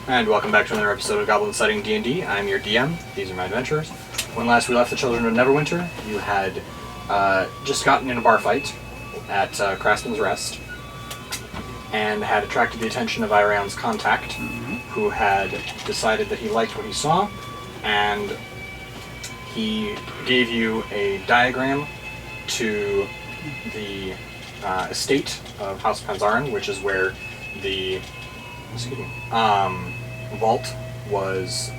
And welcome back to another episode of Goblin-Sighting D&D. I'm your DM. These are my adventurers. When last we left the children of Neverwinter, you had just gotten in a bar fight at Craftsman's Rest and had attracted the attention of Iraon's contact, who had decided that he liked what he saw, and he gave you a diagram to the estate of House Panzarin, which is where the vault was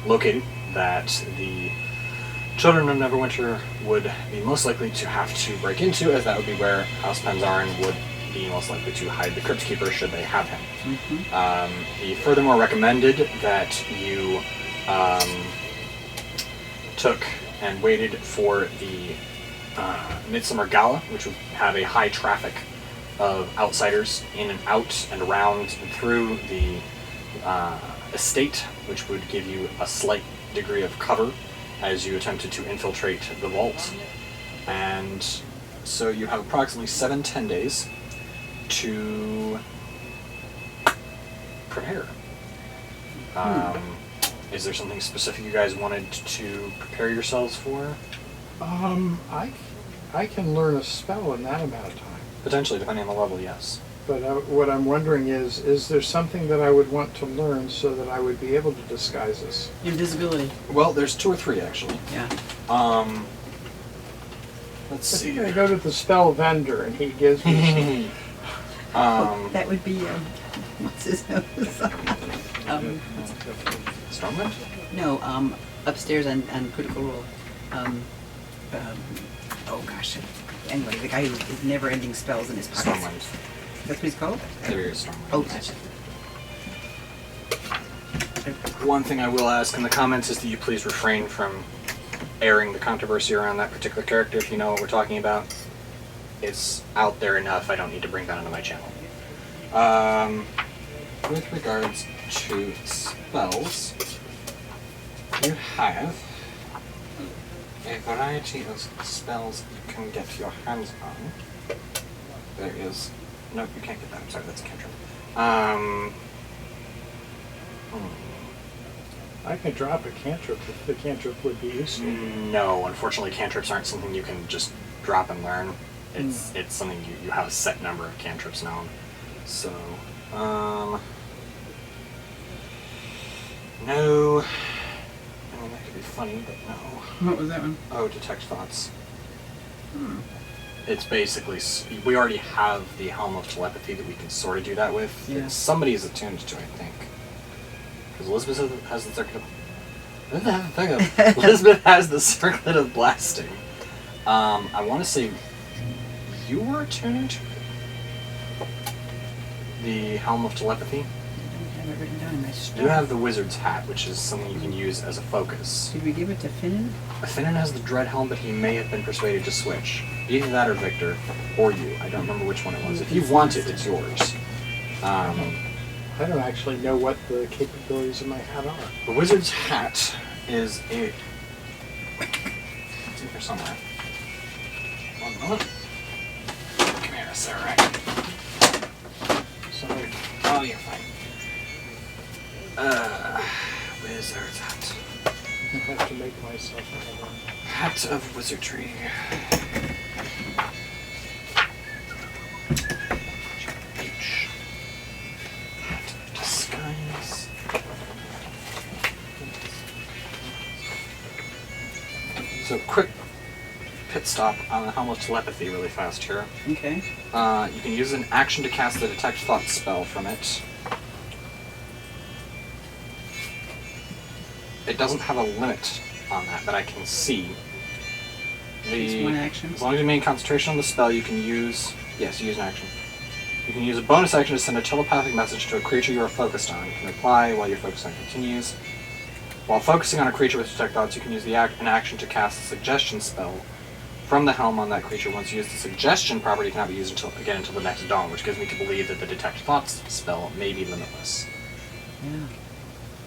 located, that the children of Neverwinter would be most likely to have to break into, as that would be where House Panzarin would be most likely to hide the Crypt Keeper should they have him. He furthermore recommended that you took and waited for the Midsummer Gala, which would have a high traffic of outsiders in and out and around and through the estate, which would give you a slight degree of cover as you attempted to infiltrate the vault. And so you have approximately 7-10 days to prepare. Is there something specific you guys wanted to prepare yourselves for? I can learn a spell in that amount of time. Potentially, depending on the level, yes. But what I'm wondering is there something that I would want to learn so that I would be able to disguise this? Invisibility. Well, there's 2 or 3 actually. Yeah. Let's I see. think I go to the spell vendor and he gives me That would be, what's his nose? Stormwind? No, upstairs and Critical Role. Oh gosh. Anyway, the guy who is never-ending spells in his pockets. Stormwind. That's what he's called? There is Stormwind. Oh, gotcha. One thing I will ask in the comments is that you please refrain from airing the controversy around that particular character if you know what we're talking about. It's out there enough, I don't need to bring that onto my channel. With regards to spells, you have a variety of spells you can get your hands on. There is... Nope, you can't get that. I'm sorry, that's a cantrip. I can drop a cantrip if the cantrip would be useful. No, unfortunately cantrips aren't something you can just drop and learn. It's something you have a set number of cantrips known. So, no. I mean, that could be funny, but no. What was that one? Oh, detect thoughts. It's basically, we already have the Helm of Telepathy that we can sort of do that with. Yeah. Somebody is attuned to, I think. Because Elizabeth has the circuit of... Elizabeth has the circlet of blasting. I want to say you were attuned to the Helm of Telepathy. I don't have it written down in my stuff. You have the Wizard's Hat, which is something you can use as a focus. Did we give it to Finnan? Finnan has the Dread Helm, but he may have been persuaded to switch. Either that or Victor, or you. I don't remember which one it was. If you want it, it's yours. I don't actually know what the capabilities of my hat are. The Wizard's Hat is a... It's in here somewhere. One moment. Come here, Sarah. Sorry. Oh, you're fine. Wizard's Hat. I have to make myself another. Hat of Wizardry. H. Hat of Disguise. So, quick pit stop on the Helm of Telepathy really fast here. Okay. You can use an action to cast the Detect Thoughts spell from it. It doesn't have a limit on that I can see. It's one action. As long as you maintain concentration on the spell, you can use... Yes, you use an action. You can use a bonus action to send a telepathic message to a creature you are focused on. You can reply while your focus on continues. While focusing on a creature with Detect Thoughts, you can use an action to cast a suggestion spell from the helm on that creature. Once you use the suggestion property, cannot be used until the next dawn, which gives me to believe that the Detect Thoughts spell may be limitless. Yeah.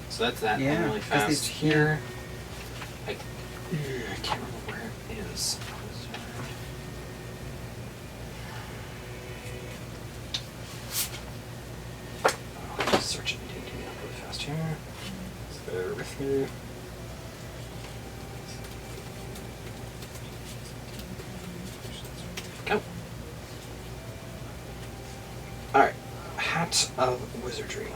So that's that. Yeah, And really 'cause fast they- here. I can't remember where it is. Oh, I'm just searching. here. So bear with me. Go. Alright. Hat of Wizardry.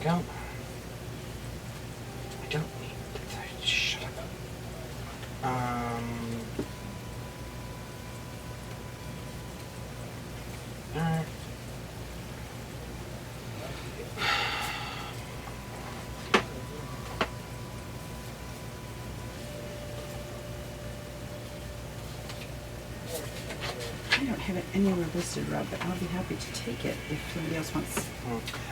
Go. I don't need that. Shut up. Alright. I don't have it anywhere listed, Rob, but I'll be happy to take it if somebody else wants.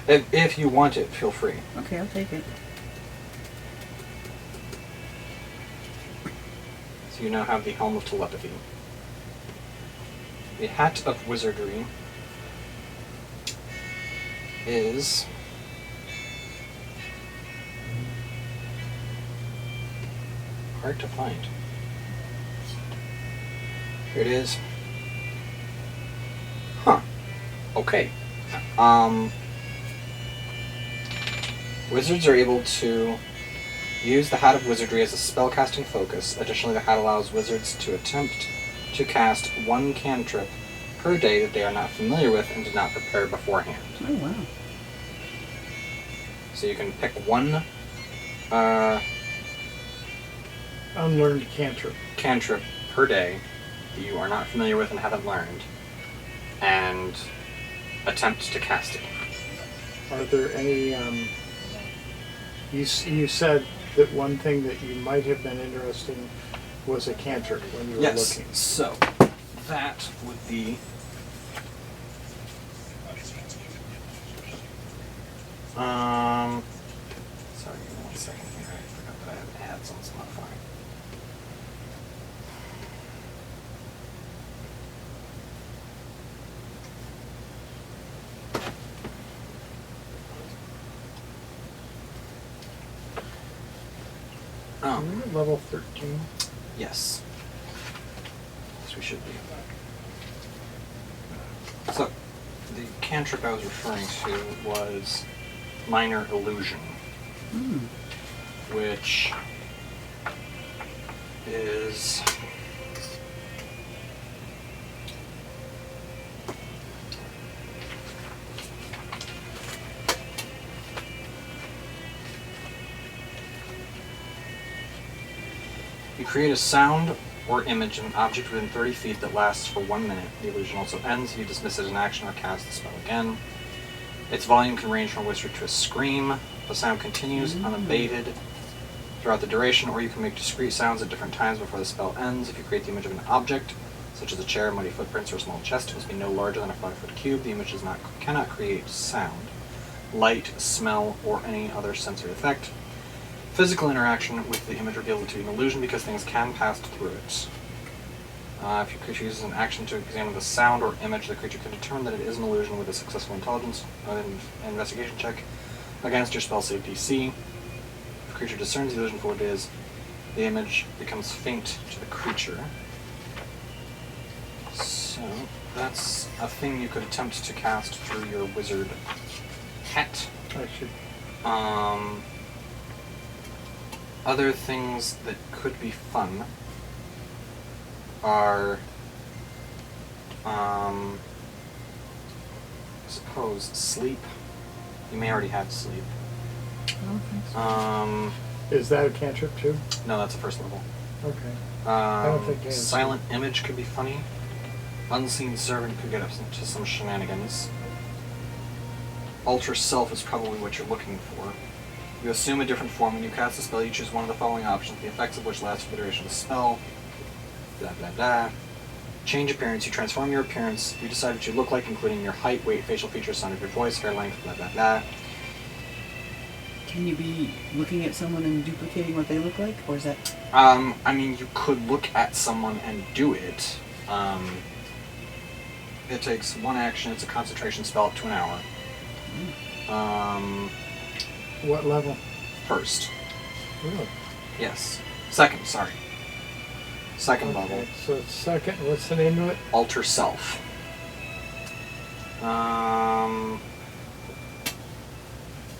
If you want it, feel free. Okay, I'll take it. So you now have the Helm of Telepathy. The Hat of Wizardry is hard to find. Here it is. Huh. Okay. Wizards are able to use the Hat of Wizardry as a spellcasting focus. Additionally, the hat allows wizards to attempt to cast one cantrip per day that they are not familiar with and did not prepare beforehand. Oh, wow. So you can pick one Unlearned cantrip. cantrip per day that you are not familiar with and haven't learned, and attempt to cast it. Are there any, you said that one thing that you might have been interested in was a cantrip when you were looking. So that would be sorry, give me 1 second here. I forgot that I have ads on Spotify. Are we at level 13? Yes. Yes, we should be. So, the cantrip I was referring to was Minor Illusion, which is you create a sound or image of an object within 30 feet that lasts for 1 minute. The illusion also ends if you dismiss it as an action or cast the spell again. Its volume can range from a whisper to a scream. The sound continues unabated throughout the duration, or you can make discrete sounds at different times before the spell ends. If you create the image of an object, such as a chair, muddy footprints, or a small chest, it must be no larger than a 5-foot cube. The image cannot create sound, light, smell, or any other sensory effect. Physical interaction with the image reveals it to be an illusion because things can pass through it. If your creature uses an action to examine the sound or image, the creature can determine that it is an illusion with a successful intelligence investigation check against your spell save DC. If the creature discerns the illusion for what it is, the image becomes faint to the creature. So that's a thing you could attempt to cast through your wizard hat. I should. Other things that could be fun are, I suppose, sleep. You may already have sleep. I don't think so. Is that a cantrip too? No, that's a first level. Okay. I don't think I have Silent image could be funny. Unseen servant could get up to some shenanigans. Alter self is probably what you're looking for. You assume a different form. When you cast a spell, you choose one of the following options, the effects of which last for the duration of the spell. Blah, blah, blah. Change appearance. You transform your appearance. You decide what you look like, including your height, weight, facial features, sound of your voice, hair length, blah, blah, blah. Can you be looking at someone and duplicating what they look like, or is that? I mean, you could look at someone and do it. It takes one action. It's a concentration spell up to an hour. What level? First. Really? Yes. Second, sorry. Second level. Okay, so it's second. What's the name of it? Alter self.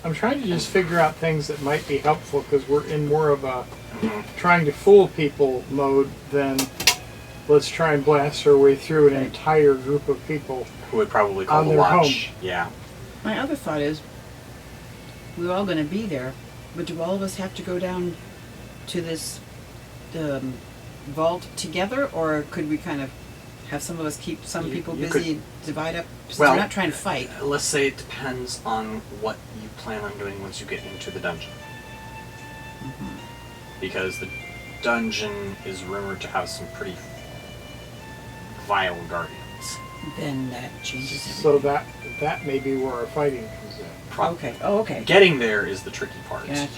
I'm trying to just figure out things that might be helpful because we're in more of a Mhm. trying to fool people mode than let's try and blast our way through an entire group of people. Who would probably call On the their watch. home. Yeah. My other thought is, we're all going to be there, but do all of us have to go down to this vault together, or could we kind of have some of us keep some people You busy, divide up? So Well- we're not trying to fight. Let's say it depends on what you plan on doing once you get into the dungeon. Because the dungeon is rumored to have some pretty vile guardians. Then that changes So everything. that may be where our fighting comes in. Okay. Oh, okay. Getting there is the tricky part. Gotcha.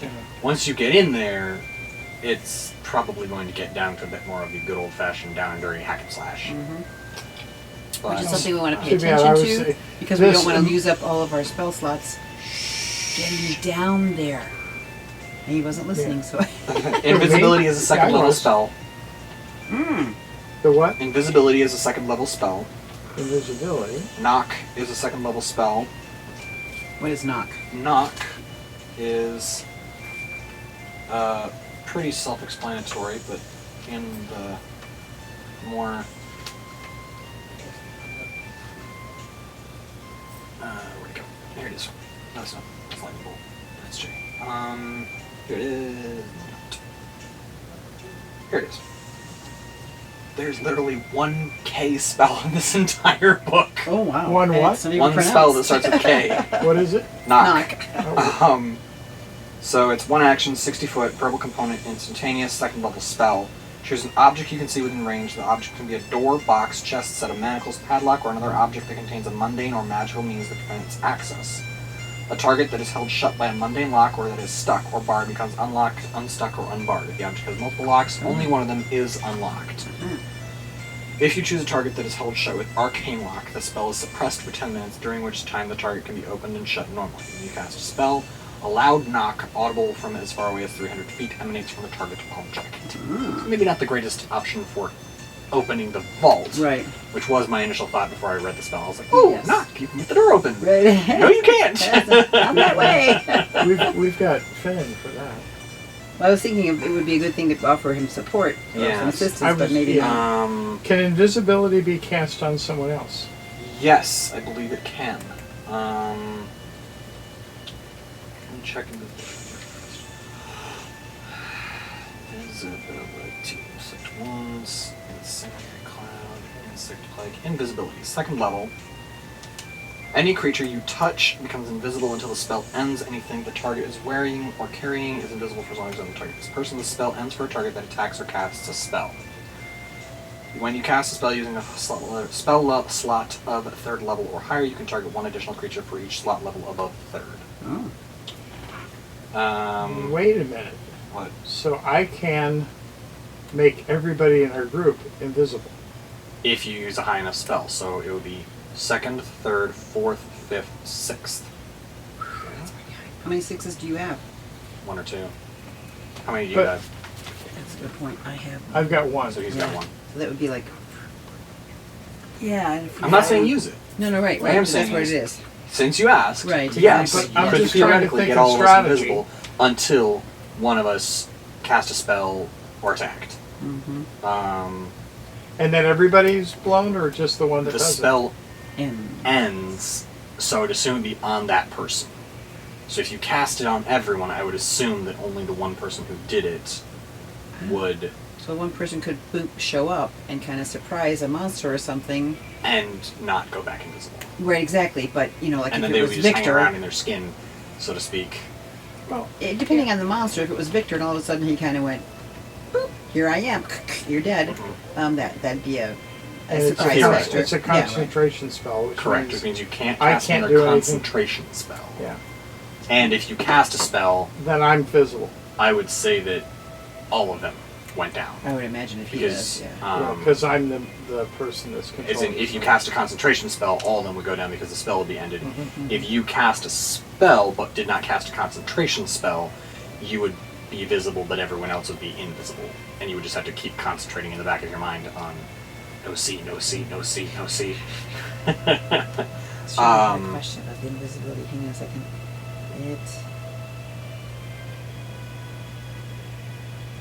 Once you get in there, it's probably going to get down to a bit more of the good old-fashioned down and dirty hack and slash. Which is something we want to pay Too bad, I attention would to say because we this don't want and- to use up all of our spell slots getting down there. And he wasn't listening, so. Invisibility is a second I level was. spell. The what? Invisibility is a second level spell. Invisibility. Knock is a second level spell. What is knock? Knock is pretty self-explanatory, but in the more where'd it go? There it is. No, it's not. It's lightning bolt. That's J. Here it is. Here it is. There's literally one K spell in this entire book. Oh wow. One And what? it's not even One spell that pronounced. starts with K. What is it? Knock. Knock. So it's one action, 60 foot, purple component, instantaneous, second level spell. Choose an object you can see within range. The object can be a door, box, chest, set of manacles, padlock, or another object that contains a mundane or magical means that prevents access. A target that is held shut by a mundane lock or that is stuck or barred becomes unlocked, unstuck, or unbarred. If the object has multiple locks, only one of them is unlocked. If you choose a target that is held shut with Arcane Lock, the spell is suppressed for 10 minutes, during which time the target can be opened and shut normally. When you cast a spell, a loud knock, audible from as far away as 300 feet, emanates from the target's palm check. So maybe not the greatest option for opening the vault, Right. which was my initial thought before I read the spell. I was like, oh, Yes. knock, you can get the door open. Right. No, you can't. I'm that way. We've got Finn for that. Well, I was thinking it would be a good thing to offer him support or Yes. some assistance, I but was- maybe yeah. not. Can invisibility be cast on someone else? Yes, I believe it can. Let me check into Invisibility. Insect wounds, incendiary cloud, insect plague, invisibility. Second level. Any creature you touch becomes invisible until the spell ends. Anything the target is wearing or carrying is invisible for as long as the target is person. The spell ends for a target that attacks or casts a spell. When you cast a spell using a spell slot of third level or higher, you can target one additional creature for each slot level above third. Oh. Wait a minute. What? So I can make everybody in our group invisible. If you use a high enough spell, so it would be second, third, fourth, fifth, sixth. How many sixes do you have? One or two. How many do you But- have? That's a good point. I have. I've got one. So he's Yeah. got one. So that would be like. Yeah. if we I'm not had- saying use it. No, right, What I right. am but saying that's what is- it is. Since you asked, Right, yes, exactly. you I'm could just trying to theoretically think get of all of us strategy. invisible until one of us cast a spell or attacked. And then everybody's blown, or just the one that The does spell And ends, so I'd assume it'd be on that person. So if you cast it on everyone, I would assume that only the one person who did it would, so one person could boop show up and kind of surprise a monster or something. and not go back invisible. Right, exactly. But you know, like And if then they it would was be just hanging around Victor, in their skin, so to speak. it? Well, depending on the monster, if it was Victor and all of a sudden he kind of went, boop, here I am, you're dead. Mhm. That'd be a and it's surprise theoretically. factor. it's a Yeah, right. concentration spell, which Correct, means which means you can't I cast can't another do anything. concentration spell. yeah, And if you cast a spell, then I'm visible. I would say that all of them went down. I would imagine if he Because, does, yeah. Because I'm the person that's as controlling. in, if you the cast a concentration spell, all of them would go down because the spell would be ended. Mm-hmm. If you cast a spell but did not cast a concentration spell, you would be visible, but everyone else would be invisible. And you would just have to keep concentrating in the back of your mind on no see, no see, no see, no see. So I had a question about the invisibility. Hang on a second.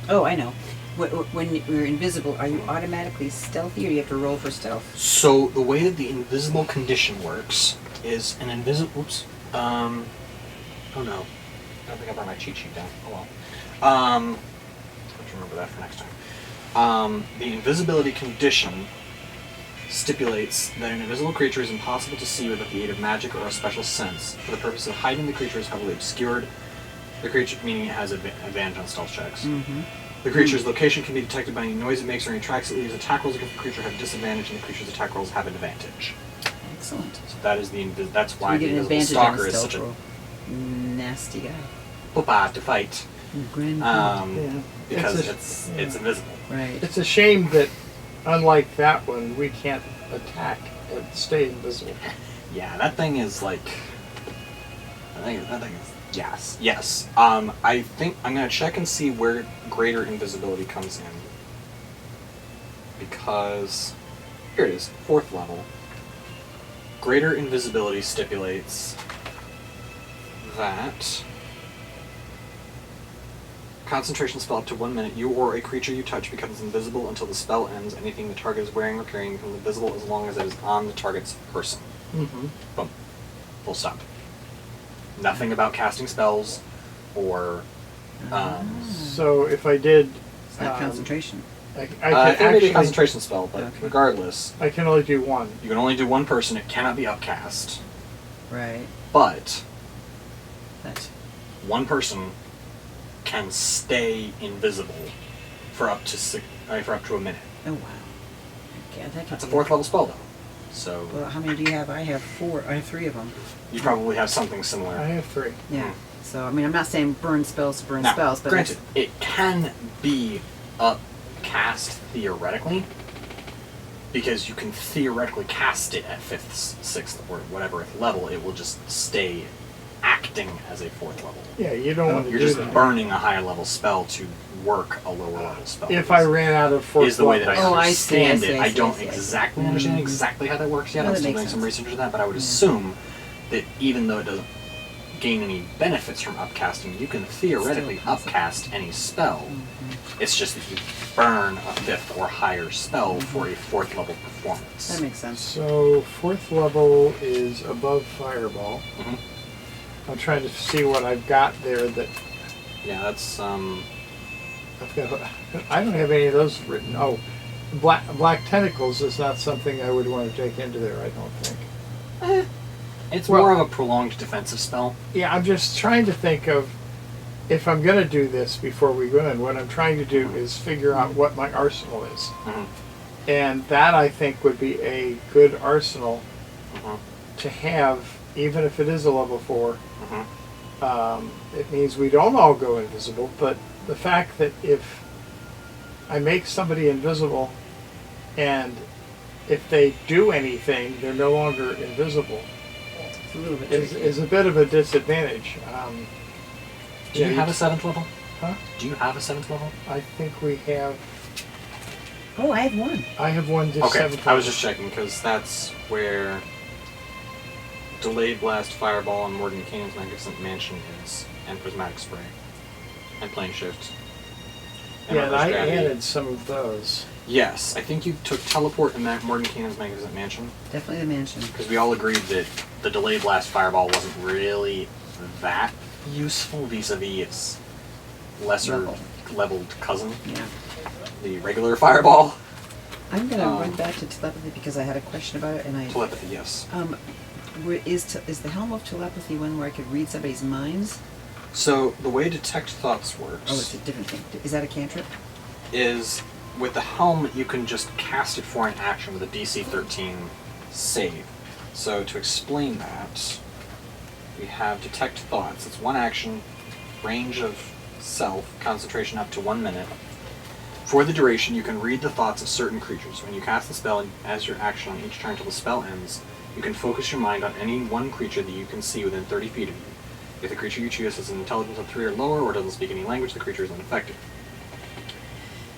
Oh, I know. When you're invisible, are you automatically stealthy, or do you have to roll for stealth? So the way that the invisible condition works is an invisible. Oops. Oh no. I don't think I brought my cheat sheet down. Oh well. Have to remember that for next time. The invisibility condition stipulates that an invisible creature is impossible to see without the aid of magic or a special sense. For the purpose of hiding, the creature is heavily obscured. The creature, meaning it has advantage on stealth checks. Mm-hmm. The creature's location can be detected by any noise it makes or any tracks it leaves. Attack rolls against the creature have disadvantage, and the creature's attack rolls have advantage. Excellent. So that is that's why So the you get an invisible advantage on stalker a is stealth such roll. Nasty guy. a poopa to fight. Yeah. Because It's it's invisible. Right. It's a shame that, unlike that one, we can't attack and stay invisible. Yeah, that thing is like. That thing is. Yes. I think I'm gonna check and see where greater invisibility comes in. Because here it is, 4th level. Greater invisibility stipulates that concentration spell up to 1 minute, you or a creature you touch becomes invisible until the spell ends. Anything the target is wearing or carrying becomes invisible as long as it is on the target's person. Mm-hmm. Boom. Full stop. Nothing about casting spells or. So if I did, It's not concentration. I It can may be a actually, concentration spell, but Okay. regardless, I can only do one. you can only do one person. It cannot be upcast. Right. But That's one person can stay invisible for up to a minute. oh wow. Okay, That's a 4th level spell, though. So Well, how many do you have? I have 4. I have 3 of them. you probably have something similar. I have 3. Yeah. So I mean, I'm not saying burn spells to burn Now, spells, but granted, it can be upcast theoretically, because you can theoretically cast it at 5th, 6th, or whatever level. It will just stay acting as a 4th level. Yeah, you don't want to You're do just that. burning a higher level spell to work a lower level spell. If I ran out of 4th is the way that I Oh, I see, understand I see, it. I I see, don't I see, I see. exactly understand exactly how that works yet. No, I'm that still makes doing some sense. research on that, but I would Yeah. assume that even though it doesn't gain any benefits from upcasting, you can theoretically Still possible. upcast any spell. It's just that you burn a 5th or higher spell for a 4th level performance. that makes sense. So 4th level is above Fireball. Mhm. I'm trying to see what I've got there that Yeah, that's I've got. I don't have any of those written. Oh, black tentacles is not something I would want to take into there. I don't think. it's Well- more of a prolonged defensive spell. Yeah, I'm just trying to think of if I'm going to do this before we go in. What I'm trying to do is figure out what my arsenal is, Mhm. and that I think would be a good arsenal Mhm. to have, even if it is a level 4. Mhm. It means we don't all go invisible, but the fact that if I make somebody invisible and if they do anything, they're no longer invisible, It's a little bit is tricky. a bit of a disadvantage. Do you yeah, have a 7th level? Huh? Do you have a 7th level? I think we have. Oh, I have 1. I have one just Okay, 7th I was level. just checking because that's where Delayed Blast, Fireball, and Morgan Cannon's Magnificent Mansion is, and Prismatic Spray, and Plane Shift. And Yeah, and I Reverse Gravity. added some of those. Yes, I think you took Teleport and Morgan Cannon's Magnificent Mansion Definitely the mansion. because we all agreed that the Delayed Blast, Fireball wasn't really that useful vis-a-vis its lesser leveled cousin, Yeah. the regular Fireball. I'm gonna run back to telepathy because I had a question about it, and I Telepathy, yes. is the Helm of Telepathy one where I could read somebody's minds? So the way Detect Thoughts works Oh, it's a different thing. Is that a cantrip? is with the helm you can just cast it for an action with a DC 13 save. So to explain that, we have Detect Thoughts. It's one action, range of self, concentration up to 1 minute. For the duration, you can read the thoughts of certain creatures. When you cast the spell as your action on each turn until the spell ends, you can focus your mind on any one creature that you can see within 30 feet of you. If the creature you choose has an intelligence of 3 or lower or doesn't speak any language, the creature is unaffected.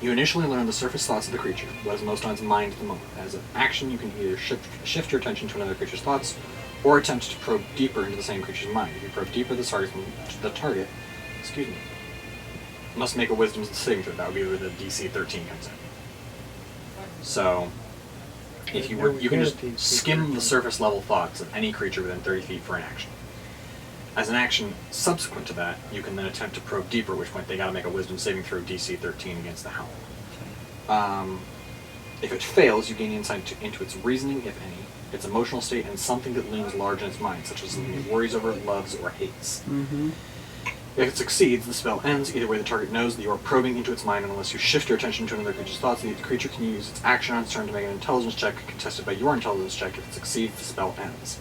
You initially learn the surface thoughts of the creature, what is most on its mind at the moment. As an action, you can either shift your attention to another creature's thoughts, or attempt to probe deeper into the same creature's mind. If you probe deeper, the target must make a wisdom saving throw. That would be where the DC 13 comes in. So, if you were, you can just skim the surface level thoughts of any creature within 30 feet for an action. As an action subsequent to that, you can then attempt to probe deeper, at which point they got to make a wisdom saving throw DC 13 against the Hound. If it fails, you gain insight into its reasoning, if any, its emotional state, and something that looms large in its mind, such as something it worries over, loves, or hates. Mm-hmm. If it succeeds, the spell ends. Either way, the target knows that you are probing into its mind, and unless you shift your attention to another creature's thoughts, the creature can use its action on its turn to make an intelligence check contested by your intelligence check. If it succeeds, the spell ends.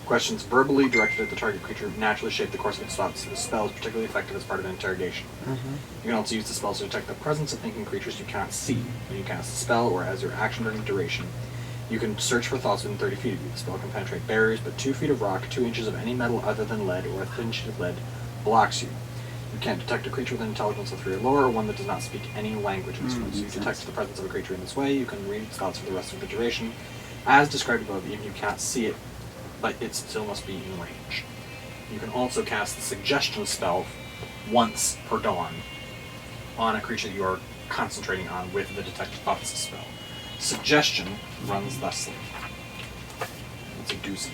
Questions verbally directed at the target creature naturally shape the course of its thoughts. The spell is particularly effective as part of an interrogation. Mm-hmm. You can also use the spell to detect the presence of thinking creatures you cannot see. When you cast the spell, or as your action during the duration, you can search for thoughts within 30 feet of you. The spell can penetrate barriers, but 2 feet of rock, 2 inches of any metal other than lead, or a thin sheet of lead blocks you. You can't detect a creature with an intelligence of 3 or lower, or one that does not speak any languages. Once you detect the presence of a creature in this way, you can read its thoughts for the rest of the duration. As described above, even if you cannot see it, but it still must be in range. You can also cast the suggestion spell once per dawn on a creature that you are concentrating on with the detect thoughts spell. Suggestion runs thusly. It's a doozy.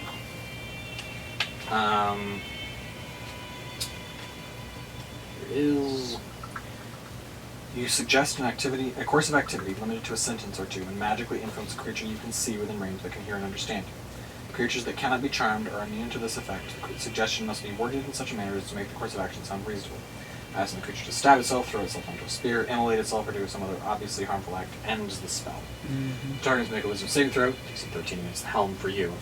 You suggest a course of activity limited to a sentence or two, and magically influence a creature you can see within range that can hear and understand you. Creatures that cannot be charmed are immune to this effect. The suggestion must be worded in such a manner as to make the course of action sound reasonable. Asking the creature to stab itself, throw itself onto a spear, immolate itself, or do some other obviously harmful act ends the spell. The target must make a wisdom saving throw, DC 13 against the helm for you.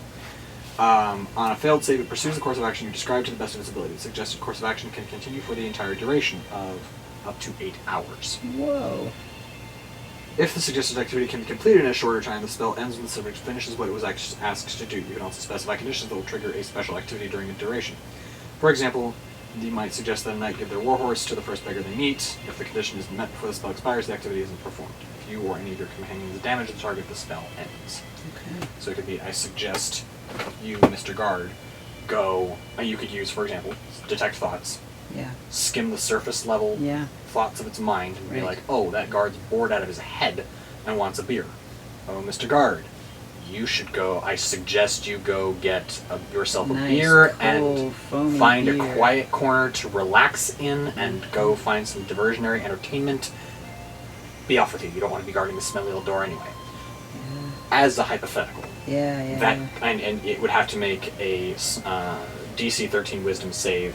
On a failed save, it pursues the course of action you described to the best of its ability. The suggested course of action can continue for the entire duration of up to 8 hours. Whoa. If the suggested activity can be completed in a shorter time, the spell ends when the subject finishes what it was asked to do. You can also specify conditions that will trigger a special activity during the duration. For example, you might suggest that a knight give their warhorse to the first beggar they meet. If the condition is met before the spell expires, the activity isn't performed. If you or any of your companions damage the target, the spell ends. Okay. So it could be, I suggest you, Mr. Guard, go, you could use, for example, detect thoughts. Yeah. Skim the surface level thoughts of its mind and be like, oh, that guard's bored out of his head and wants a beer. Oh, Mr. Guard, you should go, I suggest you go get yourself a beer and find a quiet corner to relax in and go find some diversionary entertainment. Be off with you. You don't want to be guarding the smelly little door anyway. Yeah. As a hypothetical. And it would have to make a DC 13 wisdom save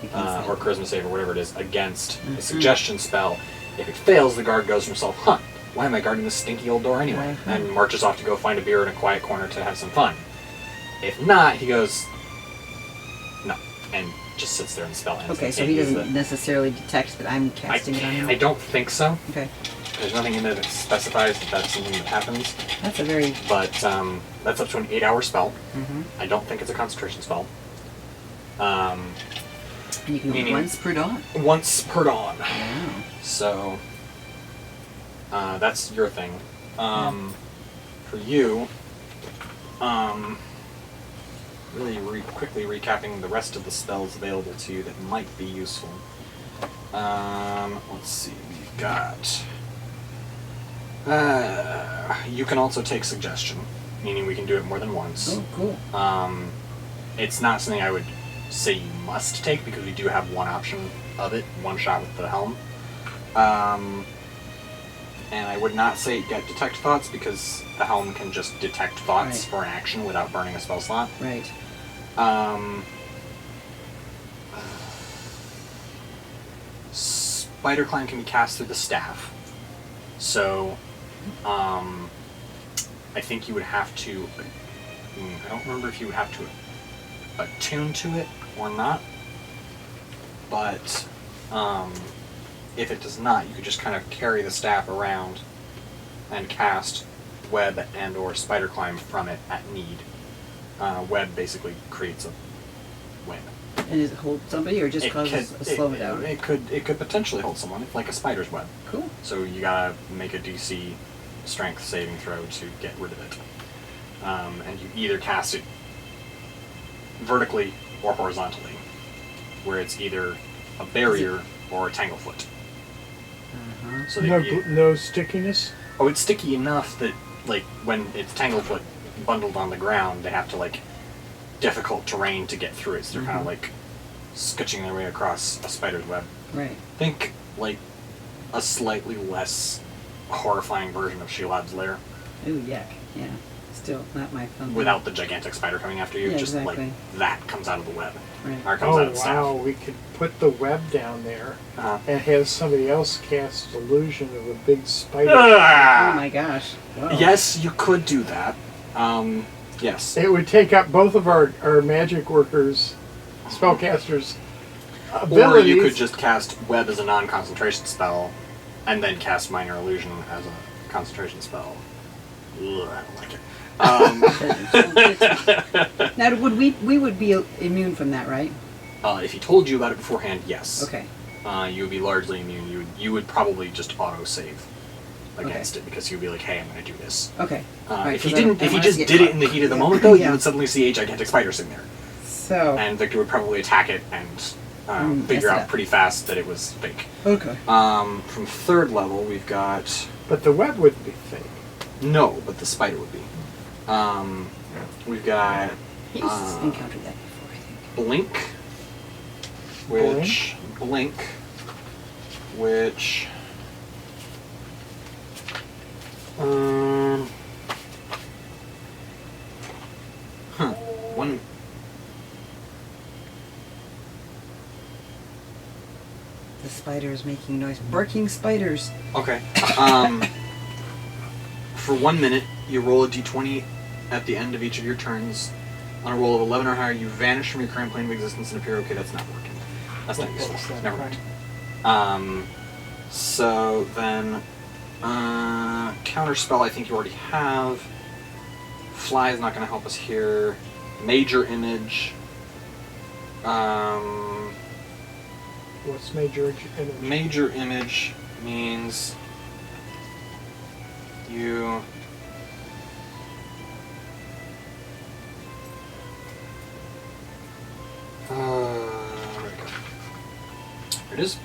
or charisma save or whatever it is against a suggestion spell. If it fails, the guard goes to himself, why am I guarding this stinky old door anyway? And marches off to go find a beer in a quiet corner to have some fun. If not, he goes, no, and just sits there and the spell ends. Okay, so he doesn't necessarily detect that I'm casting it on him? I don't think so. Okay. There's nothing in there that specifies that that's something that happens. That's a very... But that's up to an 8-hour spell. Mm-hmm. I don't think it's a concentration spell. You can do it once per dawn. Once per dawn. Wow. So, that's your thing. For you, really quickly recapping the rest of the spells available to you that might be useful. Let's see, we've got... you can also take suggestion, meaning we can do it more than once. Oh, cool. It's not something I would say you must take because we do have one option of it, one shot with the helm. And I would not say get detect thoughts because the helm can just detect thoughts for an action without burning a spell slot. Right. Spider Climb can be cast through the staff. So, I think you would have to... I don't remember if you would have to attune to it or not. But, if it does not, you could just kind of carry the staff around and cast Web and or Spider Climb from it at need. Web basically creates a web. And does it hold somebody or just causes a slowdown? It could potentially hold someone, like a spider's web. Cool. So you gotta make a DC strength saving throw to get rid of it. And you either cast it vertically or horizontally, where it's either a barrier or a tanglefoot. Uh-huh. So No stickiness? Oh, it's sticky enough that, like, when it's tanglefoot bundled on the ground, they have to, like, difficult terrain to get through it. So they're kind of, like, scutching their way across a spider's web. Right. Think, like, a slightly less horrifying version of Sheilab's lair. Ooh, yuck. Yeah. Still not my fun. Without the gigantic spider coming after you. Yeah, just, exactly. like, that comes out of the web. Right. Or comes out of the wow, staff. we could put the web down there Uh-huh. and have somebody else cast illusion of a big spider. Oh my gosh. Whoa. Yes, you could do that. Yes. It would take up both of our magic workers, spellcasters' abilities. Or you could just cast Web as a non-concentration spell, and then cast Minor Illusion as a concentration spell. Ugh, I don't like it. Now, we would be immune from that, right? If he told you about it beforehand, yes. Okay. You would be largely immune. You would probably just auto-save against it, because you'd be like, hey, I'm going to do this. Okay. Right, If he just did it in the heat of the moment, though, you would suddenly see a gigantic spider sitting there. So. And Victor would probably attack it and figure out pretty fast that it was fake. Okay. From third level, we've got... But the web wouldn't be fake. No, but the spider would be. We've got... He's encountered that before, I think. Blink, which... Blink, which... One... The spider is making noise. Barking spiders. Okay. For 1 minute, you roll a d20 at the end of each of your turns. On a roll of 11 or higher, you vanish from your current plane of existence and appear. Okay, that's not working. That's not useful. Never mind. So then, counterspell I think you already have. Fly is not going to help us here. Major image. What's major image? Major image means you... There we go. Here it is.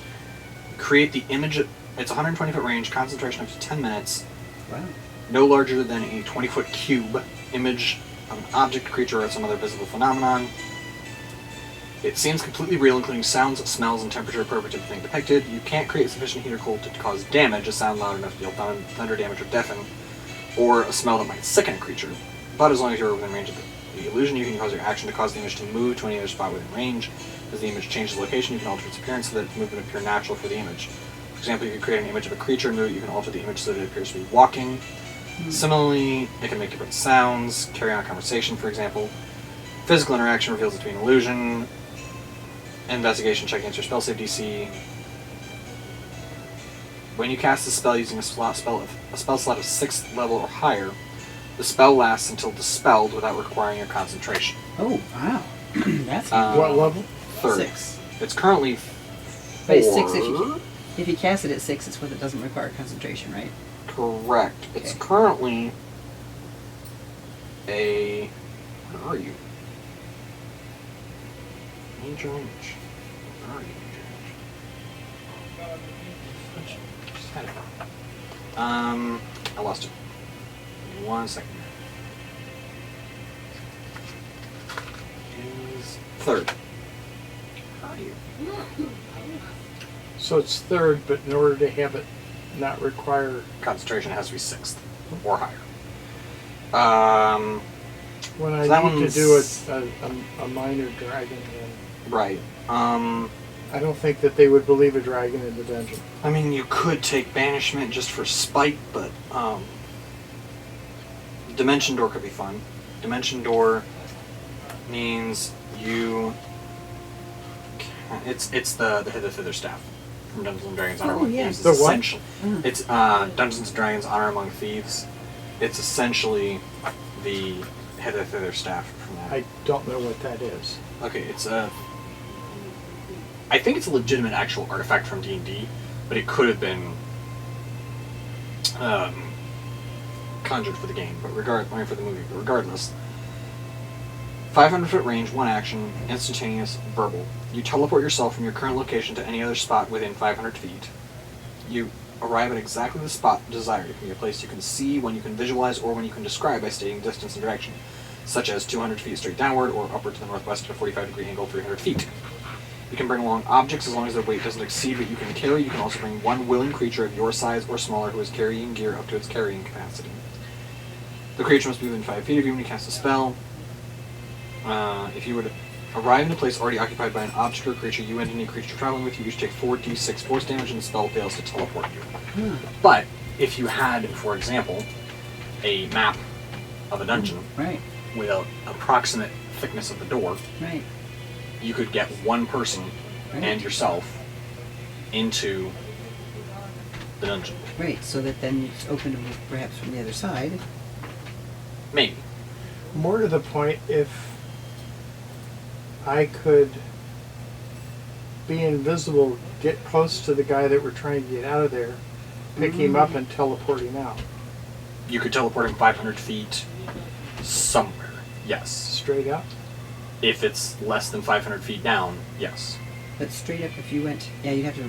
Create the image. It's 120 foot range, concentration up to 10 minutes. Wow. No larger than a 20 foot cube. Image of an object, creature, or some other visible phenomenon. It seems completely real, including sounds, smells, and temperature appropriate to the thing depicted. You can't create sufficient heat or cold to cause damage, a sound loud enough to deal thunder damage or deafen, or a smell that might sicken a creature. But as long as you're within range of the illusion, you can cause your action to cause the image to move to any other spot within range. As the image changes location, you can alter its appearance so that its movement appear natural for the image. For example, you can create an image of a creature and move it. You can alter the image so that it appears to be walking. Similarly, it can make different sounds, carry on a conversation, for example. Physical interaction reveals it to be an illusion. Investigation check against your spell save DC. When you cast a spell using a spell slot of 6th level or higher, the spell lasts until dispelled without requiring your concentration. Oh, wow. That's What level? 3rd. 6. It's currently 4. But it's 6 if you cast it at 6, it's when it doesn't require concentration, right? Correct. It's Okay. currently a... Where are you? Major image. Where are you, major image? Just had it. I lost it. Give me 1 second. Is 3rd. Where are you? So it's 3rd, but in order to have it not require... Concentration has to be 6th or higher. When So I that need to one's- do a minor dragon, then Right. I don't think that they would believe a dragon in the dungeon. I mean, you could take banishment just for spite, but Dimension Door could be fun. Dimension Door means you. It's the hither thither staff from Dungeons and Dragons Honor Oh, Among yeah. Thieves. The It's what? essential. It's Dungeons and Dragons Honor Among Thieves. It's essentially the hither thither staff from that. I don't know what that is. Okay, it's a I think it's a legitimate actual artifact from D&D, but it could have been conjured for the game, but for the movie. But regardless, 500-foot range, one action, instantaneous, verbal. You teleport yourself from your current location to any other spot within 500 feet. You arrive at exactly the spot desired. It can be a place you can see, one you can visualize, or one you can describe by stating distance and direction, such as 200 feet straight downward or upward to the northwest at a 45-degree angle, 300 feet. You can bring along objects as long as their weight doesn't exceed what you can carry. You can also bring one willing creature of your size or smaller who is carrying gear up to its carrying capacity. The creature must be within 5 feet of you when you cast a spell. If you were to arrive in a place already occupied by an object or creature, you and any creature traveling with you each take 4d6 force damage and the spell fails to teleport you. But if you had, for example, a map of a dungeon Right. with an approximate thickness of the door, Right. you could get one person Right. and yourself into the dungeon. Right. So that then it's open to perhaps from the other side. Maybe. More to the point, if I could be invisible, get close to the guy that we're trying to get out of there, pick him up and teleport him out. You could teleport him 500 feet somewhere, yes. Straight up? If it's less than 500 feet down, yes. But straight up, if you went, yeah, you'd have to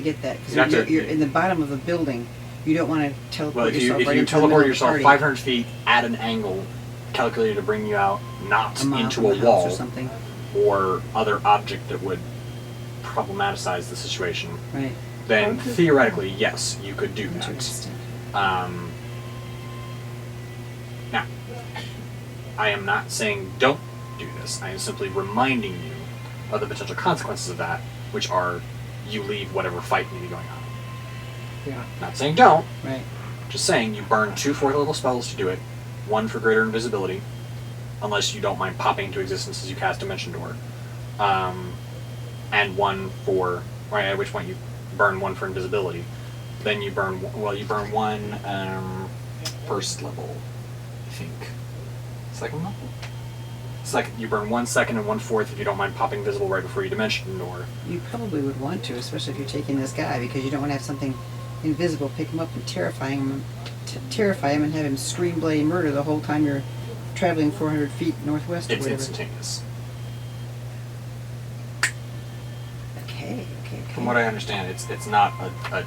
get that You'd have because to- you're in the bottom of the building. You don't want to teleport Well, if yourself you right into the teleport middle yourself of the 500 feet at an angle calculated to bring you out, not party, a mile into from a the house wall or something. or other object that would problematicize the situation, Right. then Okay. theoretically, yes, you could do that. Interesting. Now, I am not saying don't do this. I am simply reminding you of the potential consequences of that, which are you leave whatever fight may be going on. Yeah. Not saying don't, Right. just saying you burn 2 4th-level spells to do it, one for greater invisibility, unless you don't mind popping into existence as you cast Dimension Door, and one for, right, at which point you burn one for invisibility. Then you burn one first level, I think. Second level? You burn 1 second and 1/4 if you don't mind popping visible right before you Dimension Door. You probably would want to, especially if you're taking this guy, because you don't want to have something invisible pick him up and terrify him and have him scream bloody murder the whole time you're traveling 400 feet northwest or It's whatever. instantaneous. Okay. From what I understand, it's not a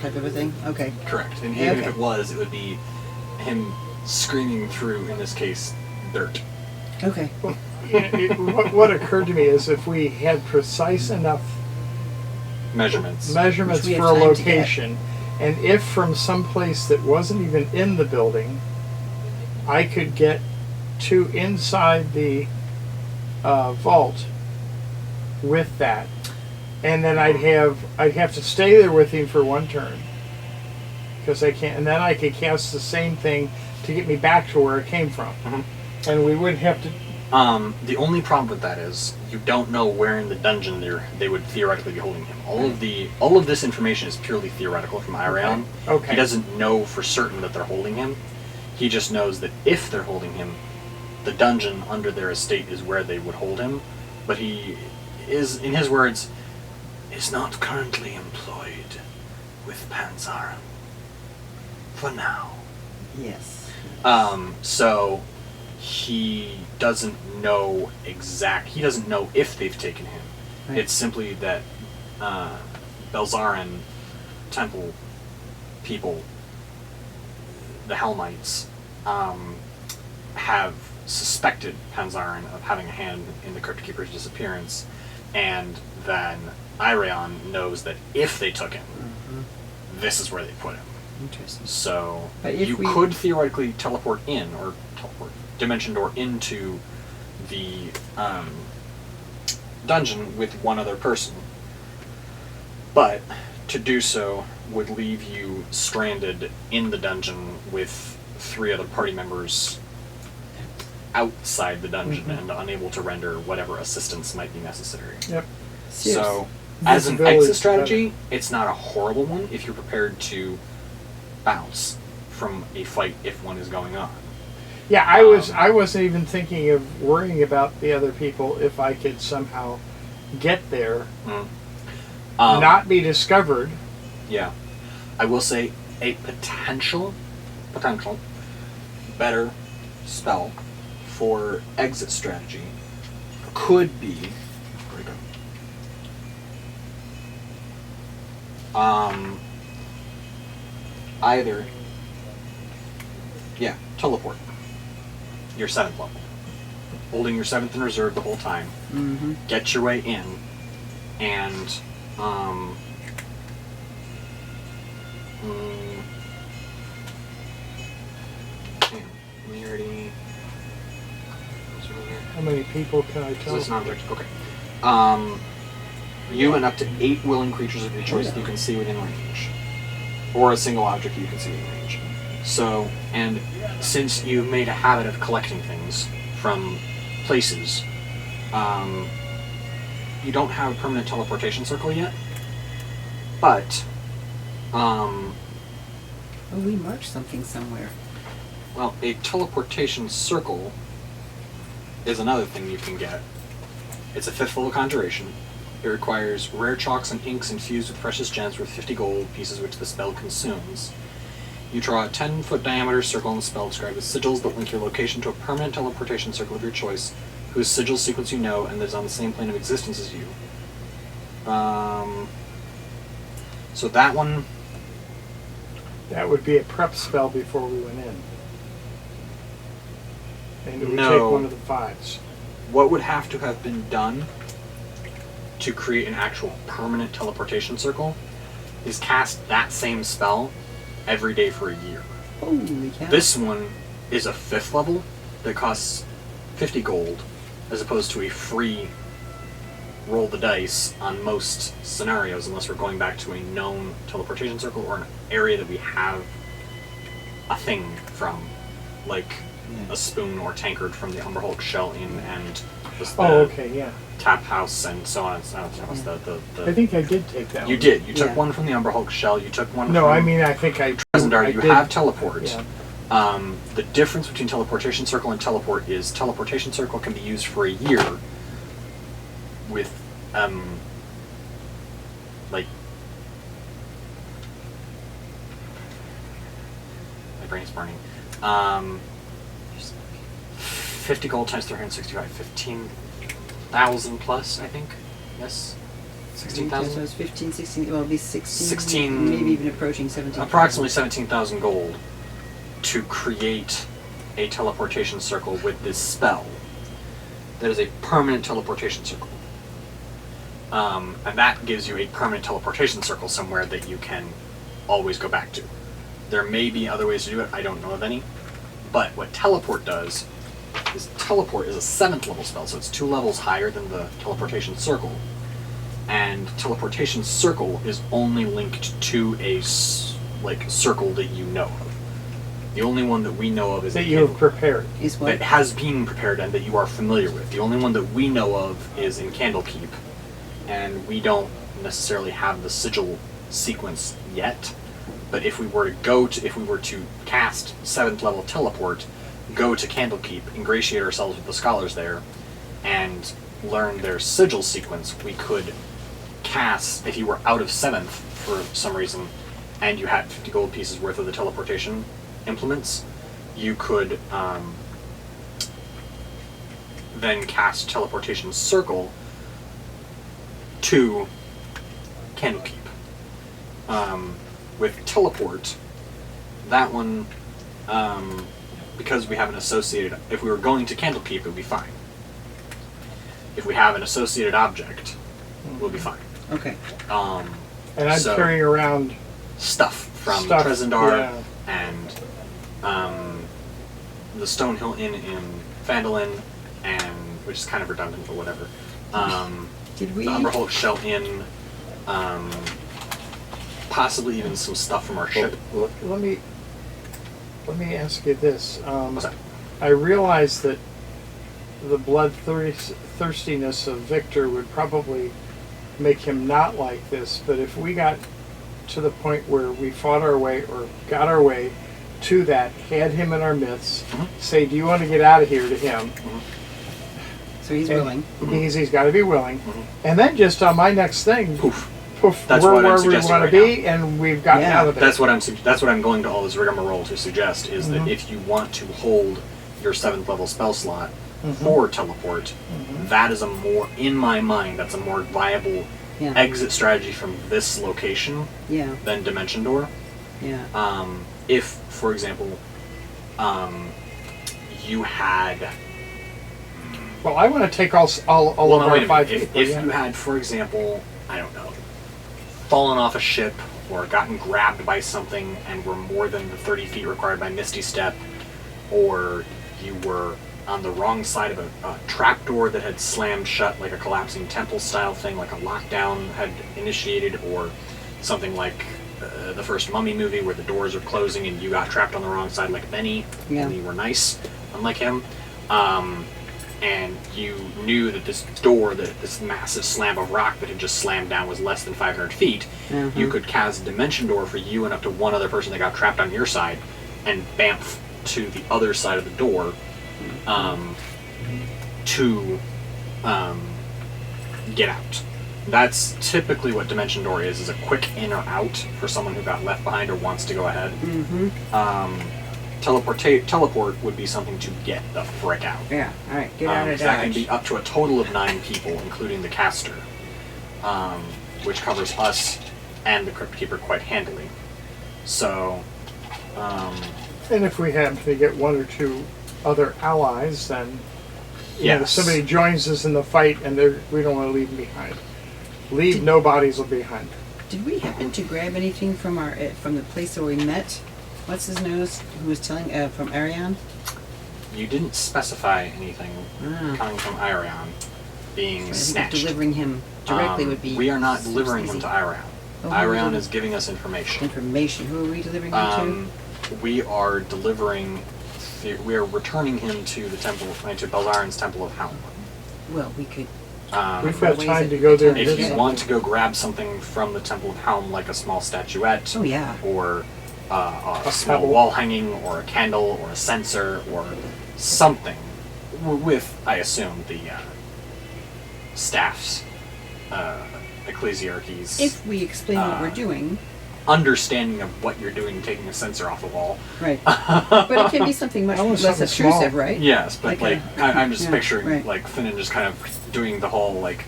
Type of a thing? Okay. correct. And even if Okay. it was, it would be him screaming through, in this case, dirt. Okay. Well, what occurred to me is if we had precise enough Measurements. measurements Which we for had a time to get. location, and if from some place that wasn't even in the building, I could get to inside the vault with that, and then I'd have to stay there with him for one turn because I can't, and then I could cast the same thing to get me back to where it came from, and we wouldn't have to. The only problem with that is you don't know where in the dungeon they would theoretically be holding him. All of this information is purely theoretical from Irion. Okay. He doesn't know for certain that they're holding him. He just knows that if they're holding him, the dungeon under their estate is where they would hold him. But he is, in his words, is not currently employed with Panzaran. For now. Yes. So he doesn't know he doesn't know if they've taken him. Right. It's simply that Belzaran temple people, the Helmites, have suspected Panzaran of having a hand in the Crypt Keeper's disappearance, and then Irion knows that if they took him, this is where they put him. Interesting. So But if you we- could theoretically teleport Dimension Door into the dungeon with one other person. But to do so would leave you stranded in the dungeon with 3 other party members outside the dungeon and unable to render whatever assistance might be necessary. Yep. So, as an Visibility exit is strategy, it's not a horrible one if you're prepared to bounce from a fight if one is going on. Yeah, I wasn't even thinking of worrying about the other people if I could somehow get there, Um, not be discovered. Yeah. I will say a potential better spell for exit strategy could be where'd it go? Either teleport. Your 7th level. Holding your 7th in reserve the whole time. Mm-hmm. Get your way in and we already. How many people can I Is tell? this an object? Okay. You and up to 8 willing creatures of your choice that you can see within range, or a single object you can see within range. So, and since you've made a habit of collecting things from places, you don't have a permanent teleportation circle yet, but Oh, we marked something somewhere. well, a teleportation circle is another thing you can get. It's a 5th level conjuration. It requires rare chalks and inks infused with precious gems worth 50 gold pieces, which the spell consumes. You draw a 10-foot diameter circle in the spell described as sigils that link your location to a permanent teleportation circle of your choice, whose sigil sequence you know and that is on the same plane of existence as you. So that one, That would be a prep spell before we went in. And it would No. take one of the 5s. what would have to have been done to create an actual permanent teleportation circle is cast that same spell every day for a year. Holy cow. This one is a 5th level that costs 50 gold, as opposed to a free roll the dice on most scenarios, unless we're going back to a known teleportation circle or an area that we have a thing from, like a spoon or tankard from the Umber Hulk Shell Inn and the Okay, yeah. Tap House and so on and so on. I think I did take that You one. did. You took Yeah. one from the Umber Hulk Shell. You took one No, from I mean, I think I Trezendar. You did. have teleport. Yeah. The difference between teleportation circle and teleport is teleportation circle can be used for a year with, like, my brain is burning. 50 gold times 365, 15,000 plus, I think. Yes? 16,000? So it's 15, 16, well, it'll be 16, 16 maybe even approaching 17. Approximately 17,000 gold to create a teleportation circle with this spell. That is a permanent teleportation circle. And that gives you a permanent teleportation circle somewhere that you can always go back to. There may be other ways to do it, I don't know of any. But what teleport does is teleport is a 7th level spell, so it's 2 levels higher than the teleportation circle. And teleportation circle is only linked to a circle that you know of. The only one that we know of is That you have prepared. Is what? that has been prepared and that you are familiar with. The only one that we know of is in Candlekeep, and we don't necessarily have the sigil sequence yet. But if we were to cast 7th level teleport, go to Candlekeep, ingratiate ourselves with the scholars there, and learn their sigil sequence, we could cast, if you were out of 7th for some reason, and you had 50 gold pieces worth of the teleportation implements, you could then cast teleportation circle to Candlekeep. With teleport, that one, because we have an associated, if we were going to Candlekeep, it would be fine. If we have an associated object, we'll be fine. Okay. And I'm So- carrying around Stuff from Stuff, Trezendar yeah. and the Stonehill Inn in Phandalin, and which is kind of redundant, but whatever. Did we? The Umber Hulk Shell Inn, possibly even some stuff from our ship. Let me ask you this. What's that? I realize that the bloodthirstiness of Victor would probably make him not like this, but if we got to the point where we fought our way or got our way to that, had him in our midst, Mhm. say, do you want to get out of here to him? So he's willing. He's got to be willing. And then just on my next thing, Poof. we're what I'm where we suggesting want right to be, and we've gotten Yeah. out of it. That's what I'm going to all this rigmarole to suggest is that if you want to hold your 7th level spell slot for teleport, that is in my mind, that's a more viable Yeah. exit strategy from this location Yeah. than Dimension Door. Yeah. If, for example, you had... Well, I want to take all of our 5 If people. you had, for example, I don't know, fallen off a ship or gotten grabbed by something and were more than the 30 feet required by Misty Step, or you were on the wrong side of a trapdoor that had slammed shut, like a collapsing temple style thing, like a lockdown had initiated, or something like the first Mummy movie where the doors are closing and you got trapped on the wrong side like Benny, and you were nice, unlike him. And you knew that this door, this massive slab of rock that had just slammed down was less than 500 feet, you could cast a Dimension Door for you and up to one other person that got trapped on your side, and bamf to the other side of the door to get out. That's typically what Dimension Door is a quick in or out for someone who got left behind or wants to go ahead. Teleport would be something to get the frick out. Yeah. All right. Get out of That can Dodge. be up to a total of 9 people, including the caster, which covers us and the Crypt Keeper quite handily. So, And if we happen to get 1 or 2 other allies, then you know, if somebody joins us in the fight, and we don't want to leave them behind. Leave no bodies behind. Did we happen to grab anything from from the place where we met? What's his nose? Who was telling from Arion? You didn't specify anything coming from Arion being I think snatched. delivering him directly would be. We are not delivering him easy. to Arion. Oh, Arion is giving us information. Information. Who are we delivering him We are delivering. We are returning him to the temple, to Bazaar's Temple of Helm. to? Well, we could. We've got time to go there and If visit. you want to go grab something from the Temple of Helm, like a small statuette, Oh yeah. or a small pebble. wall hanging, or a candle, or a censer, or something, with, I assume, the staff's ecclesiarchy's If we explain what we're doing. understanding of what you're doing, taking a censer off the wall. Right. But it can be something much I want less something obtrusive, small. right? Yes, but Like I'm just yeah, picturing right. like Finnan just kind of doing the whole like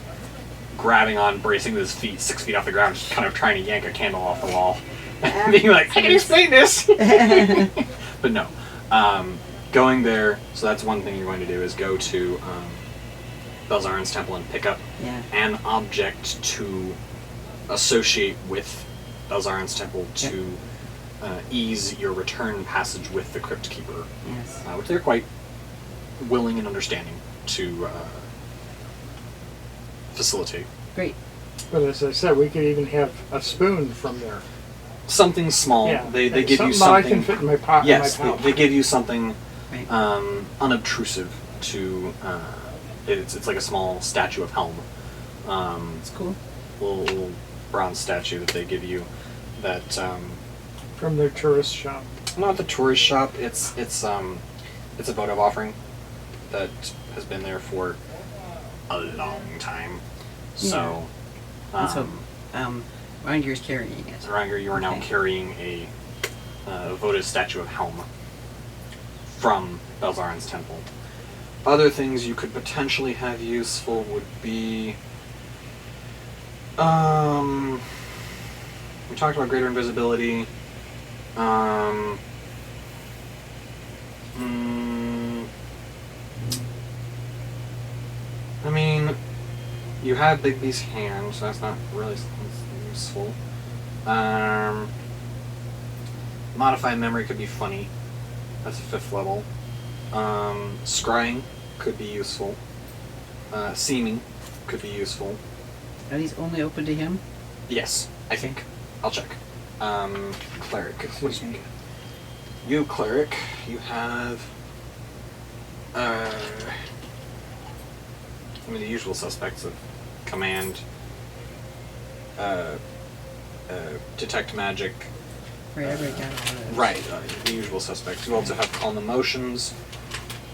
grabbing on, bracing with his feet 6 feet off the ground, just kind of trying to yank a candle off the wall, and being like, "I can explain this." But no, going there. So that's one thing you're going to do is go to Belzarin's temple and pick up an object to associate with Belzarin's temple to ease your return passage with the Crypt Keeper, Yes. which they're quite willing and understanding to facilitate. Great. But as I said, we could even have a spoon from there. Something small. Yeah. They give you something that I something. can fit in my pocket. Yes, in my pouch. they give you something Right. unobtrusive to. It's like a small statue of Helm. It's cool. Little bronze statue that they give you. That From their tourist shop. not the tourist shop. It's a votive offering that has been there for a long time. So. And so, Reinger's carrying it. Ranger, you are now Okay. carrying a votive statue of Helm from Belzarin's temple. Other things you could potentially have useful would be... we talked about greater invisibility. I mean, you have Bigby's hand, so that's not really useful. Modified memory could be funny. That's a 5th level. Scrying could be useful. Seeming could be useful. Are these only open to him? Yes, I think. I'll check. Cleric. What do you think? You, Cleric, you have... I mean, the usual suspects of command, detect magic. Right, I already got all of those. Right, the usual suspects. You also have calm emotions.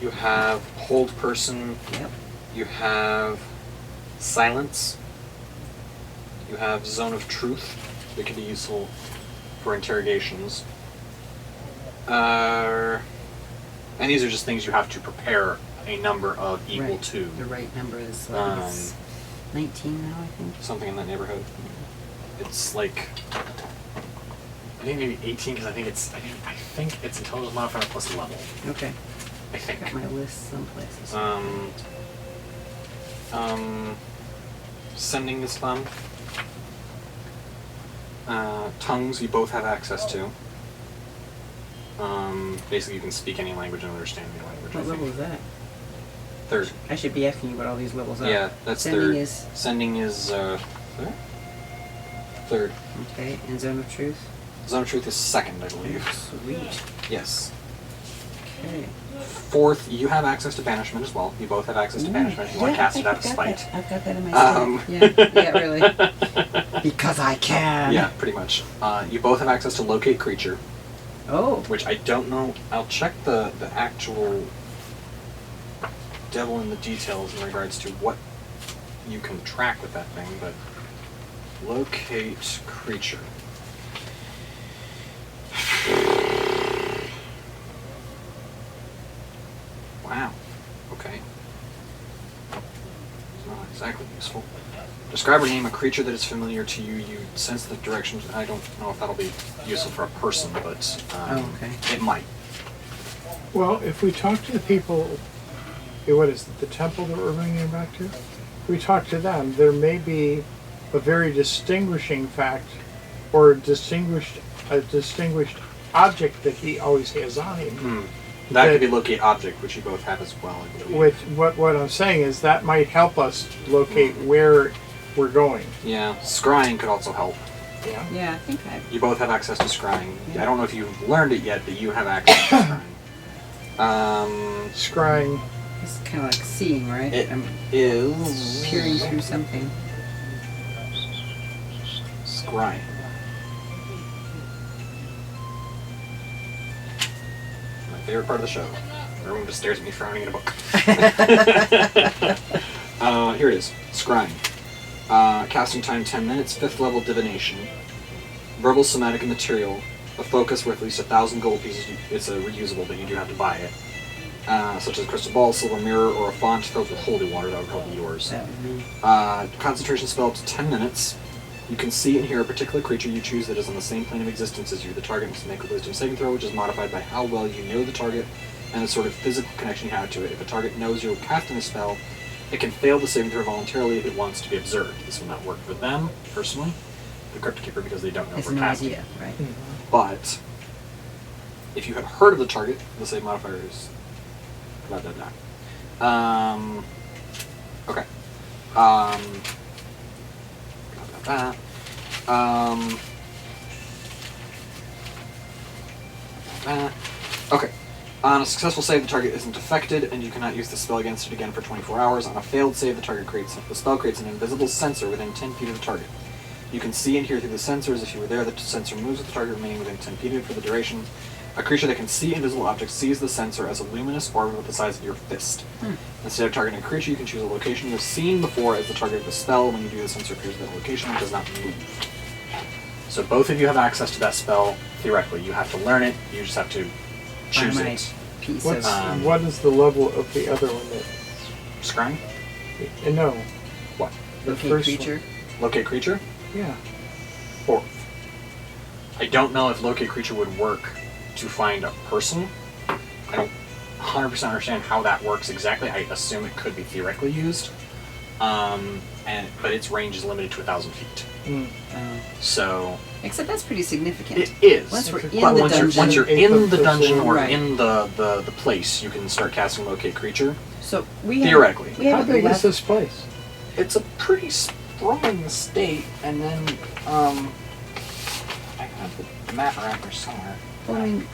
You have hold person. Yep. You have silence. You have zone of truth that can be useful for interrogations. And these are just things you have to prepare a number of equal Right. to. The right number is like it's 19 now, I think. Something in that neighborhood. It's like, I think maybe 18 because I think it's intelligence modifier plus level. Okay. I think. Got my list someplace. Sending is fun. Tongues you both have access to. Basically you can speak any language and understand any language. What level is that? Third. I should be asking you what all these levels are. Yeah, that's Sending third. is Sending is third. okay, and zone of truth. Zone of truth is second, I believe. Sweet. Yes. Okay. Fourth, you have access to banishment as well. You both have access to banishment if you want to cast it out of spite. I've got that in my state. Yeah, really. Because I can. Yeah, pretty much. You both have access to locate creature, Oh. which I don't know. I'll check the actual devil in the details in regards to what you can track with that thing, but locate creature. Wow. Okay. It's not exactly useful. Describe or name a creature that is familiar to you. You sense the direction. I don't know if that'll be useful for a person, but Okay. it might. Well, if we talk to the people, what is it, the temple that we're bringing him back to? If we talk to them, there may be a very distinguishing fact or a distinguished object that he always has on him. That could be locate object, which you both have as well, I believe. Which, what I'm saying is that might help us locate where we're going. Yeah, scrying could also help. Yeah. Yeah, I think You both have access to scrying. Yeah. I don't know if you've learned it yet, but you have access to scrying. Scrying. it's kind of like seeing, right? It I'm is peering through something. scrying. My favorite part of the show. Everyone just stares at me frowning in a book. Here it is. Scrying. Casting time 10 minutes, 5th level divination. Verbal somatic and material. A focus worth at least 1,000 gold pieces. It's a reusable, but you do have to buy it. Such as a crystal ball, silver mirror, or a font filled with holy water. That would probably be yours. That would be. Concentration spell up to 10 minutes. You can see and hear a particular creature you choose that is on the same plane of existence as you. The target must make a wisdom saving throw, which is modified by how well you know the target and the sort of physical connection you have to it. If a target knows you're casting a spell, it can fail the saving throw voluntarily if it wants to be observed. This will not work for them, personally, the Crypt Keeper, because they don't know It's we're no casting. idea, right? But if you had heard of the target, the save modifier is blah blah blah. Okay. Blah, blah, blah. Okay. On a successful save, the target isn't affected, and you cannot use the spell against it again for 24 hours. On a failed save, the spell creates an invisible sensor within 10 feet of the target. You can see and hear through the sensors. If you were there, the sensor moves with the target remaining within 10 feet of it for the duration. A creature that can see invisible objects sees the sensor as a luminous orb with the size of your fist. Instead of targeting a creature, you can choose a location you have seen before as the target of the spell. When you do, the sensor appears in that location and does not move. So both of you have access to that spell, theoretically. You have to learn it, you just have to choose Find my it. piece What's, of. what is the level of the other one that? Scrying? No. What? The Locate first creature. Locate creature? One. Yeah. Fourth. I don't know if locate creature would work to find a person. I don't 100% understand how that works exactly. I assume it could be theoretically used. But its range is limited to 1,000 feet. So Except that's pretty significant. it is. Once we're in But the once dungeon. you're Eighth in of the the dungeon floor. or Right. in the place, you can start casting locate creature. So we have, Theoretically. we How have a big is left. this place? It's a pretty sprawling estate, and then I have the map around here somewhere. Well, I mean,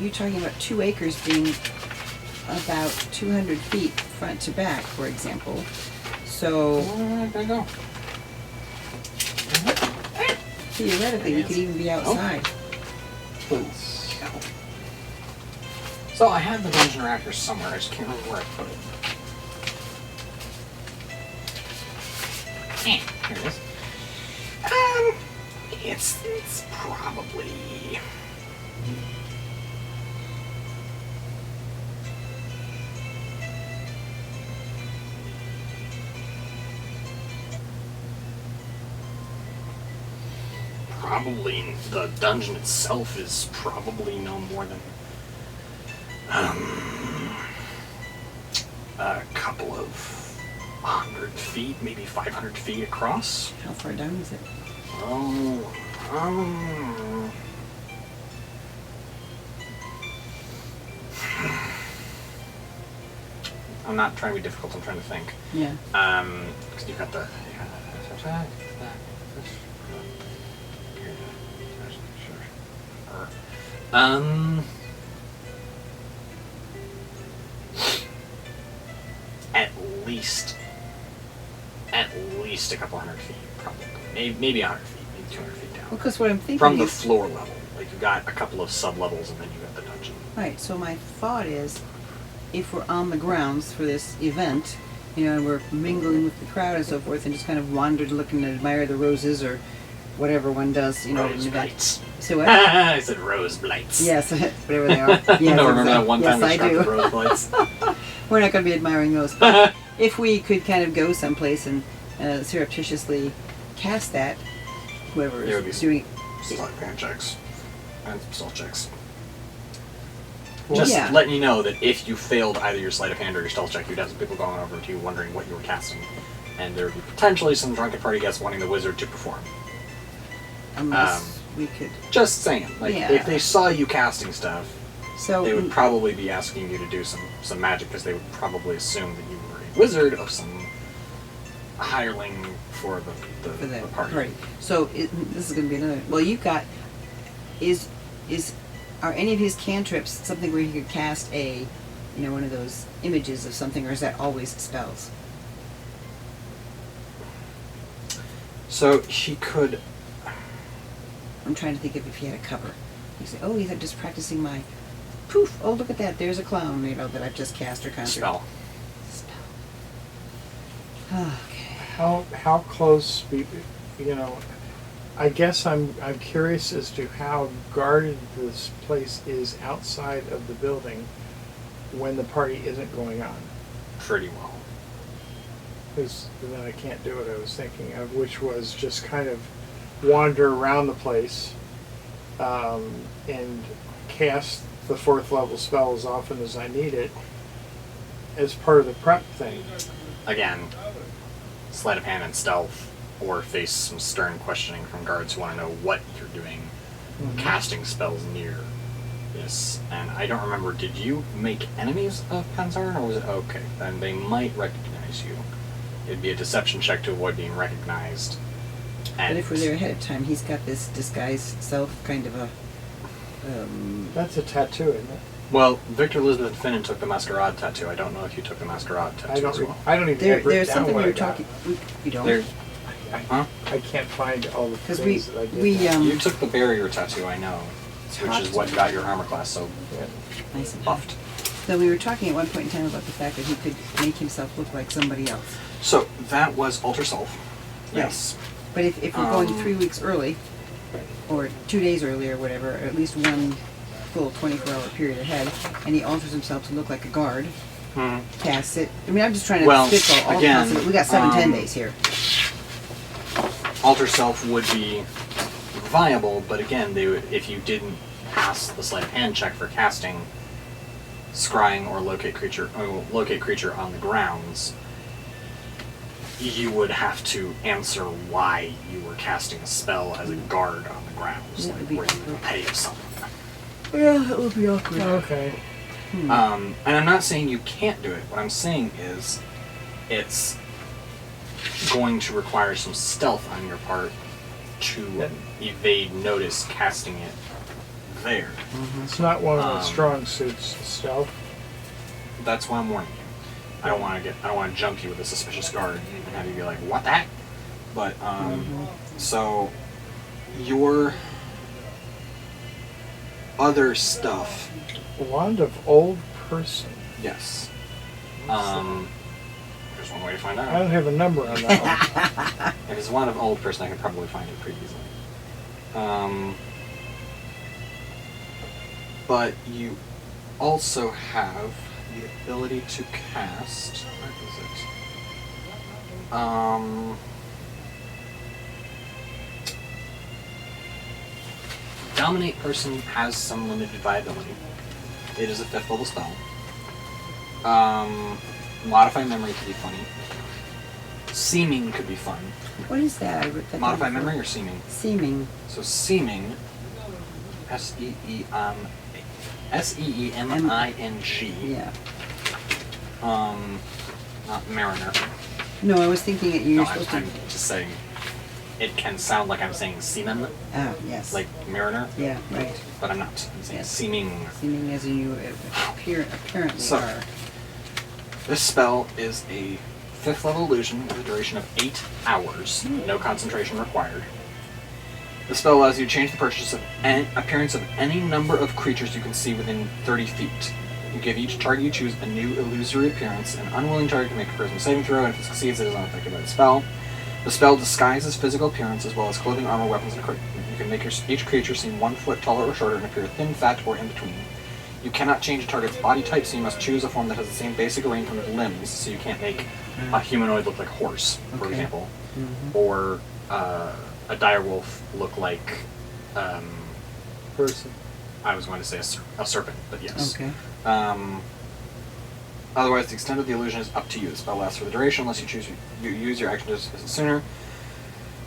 you're talking about 2 acres being about 200 feet front to back, for example. So There you go. theoretically, we could even be outside. So I have the dungeon reactor somewhere. I just can't remember where I put it. Here it is. It's probably... Probably the dungeon itself is probably no more than a couple of 100 feet, maybe 500 feet across. How far down is it? Oh, I'm not trying to be difficult. I'm trying to think. Yeah. Because you've got the. At least a couple hundred feet, probably. Maybe 100 feet, maybe 200 feet down. Well, because what I'm thinking From the is, floor level. Like, you've got a couple of sub-levels, and then you've got the dungeon. right, so my thought is, if we're on the grounds for this event, you know, and we're mingling with the crowd and so forth, and just kind of wandered looking and admire the roses or whatever one does, you know, at an Rose event. blights. So what? I said rose blights. Yes, whatever they are. Yes, No, remember that exactly. one time yes, we I described do. the rose blights? We're not going to be admiring those, but if we could kind of go someplace and surreptitiously cast that, whoever There would be is some doing sleight of hand checks and some stealth checks. Well, Just yeah. letting you know that if you failed either your sleight of hand or your stealth check, you'd have some people going over to you wondering what you were casting, and there would be potentially some drunken party guests wanting the wizard to perform. unless we could. Just saying, like Yeah. if they saw you casting stuff, So they would probably be asking you to do some magic because they would probably assume that you were a wizard of some hireling for for the the party. party. So this is going to be another. Well, you've got are any of his cantrips something where he could cast a, you know, one of those images of something, or is that always spells? So he could. I'm trying to think of if he had a cover. You say, oh, he's just practicing my poof. Oh, look at that. There's a clown, you know, that I've just cast or conjured. Spell. Okay. How close, you know, I guess I'm curious as to how guarded this place is outside of the building when the party isn't going on. Pretty well. Because then I can't do what I was thinking of, which was just kind of wander around the place and cast the 4th level spell as often as I need it as part of the prep thing. Again, sleight of hand and stealth, or face some stern questioning from guards who want to know what you're doing, casting spells near this. And I don't remember, did you make enemies of Panzarn, or was it okay? Then they might recognize you. It'd be a deception check to avoid being recognized. And But if we're there ahead of time, he's got this disguise self kind of a. That's a tattoo, isn't it? well, Victor Elizabeth Finnan took the Masquerade tattoo. I don't know if you took the Masquerade tattoo as well. I don't even There, have written there's down something what we I were got. talking. We don't. There, huh? I can't find all the Because things that I did. You took the barrier tattoo, I know, which is Talked- what got your armor class so Yeah. Nice and buffed. So we were talking at one point in time about the fact that he could make himself look like somebody else. So that was Alter Self. Yes. But if we're going 3 Um, weeks early, or 2 days early or whatever, or at least one full 24-hour period ahead, and he alters himself to look like a guard, casts it. I mean, I'm just trying to Well, spitball all again, possible. We got 7-10 um, days here. Alter Self would be viable, but again, they would, if you didn't pass the sleight of hand check for casting scrying or locate creature on the grounds, you would have to answer why you were casting a spell as a guard on the grounds, That like would be where you awkward. would pay someone. Yeah, that would be awkward. Okay. And I'm not saying you can't do it. What I'm saying is it's going to require some stealth on your part to evade notice casting it there. It's not one of the Um, strong suits, stealth. That's why I'm warning you. I don't want to jump you with a suspicious guard and have you be like, what that? But, so your other stuff, Wand of old person. yes. There's one way to find I out. don't have a number on that one. If it's one of old person, I could probably find it pretty easily. But you also have the ability to cast. Where is it? Dominate person has some limited viability. It is a 5th level spell. Modify memory could be funny. Seeming could be fun. What is that? I wrote that Modify down before. memory or seeming? Seeming. So seeming, S-E-E-M-I-N-G. Yeah. Not mariner. No, I was thinking it. No, You're I'm supposed to. just saying. It can sound like I'm saying seaman, Ah, yes. like mariner, Yeah, right. but I'm not. I'm saying Yes. seeming. Seeming as you apparently So- are. This spell is a 5th level illusion with a duration of 8 hours. No concentration required. The spell allows you to change the appearance of any number of creatures you can see within 30 feet. You give each target you choose a new illusory appearance. An unwilling target can make a charisma saving throw, and if it succeeds, it is unaffected by the spell. The spell disguises physical appearance as well as clothing, armor, weapons, and equipment. You can make each creature seem 1 foot taller or shorter and appear thin, fat, or in between. You cannot change a target's body type, so you must choose a form that has the same basic arrangement of limbs, so you can't make a humanoid look like a horse, for Okay. example. Mm-hmm. Or a direwolf look like, Person. I was going to say a serpent, but yes. Okay. Otherwise, the extent of the illusion is up to you. The spell lasts for the duration unless you use your action to dismiss it sooner.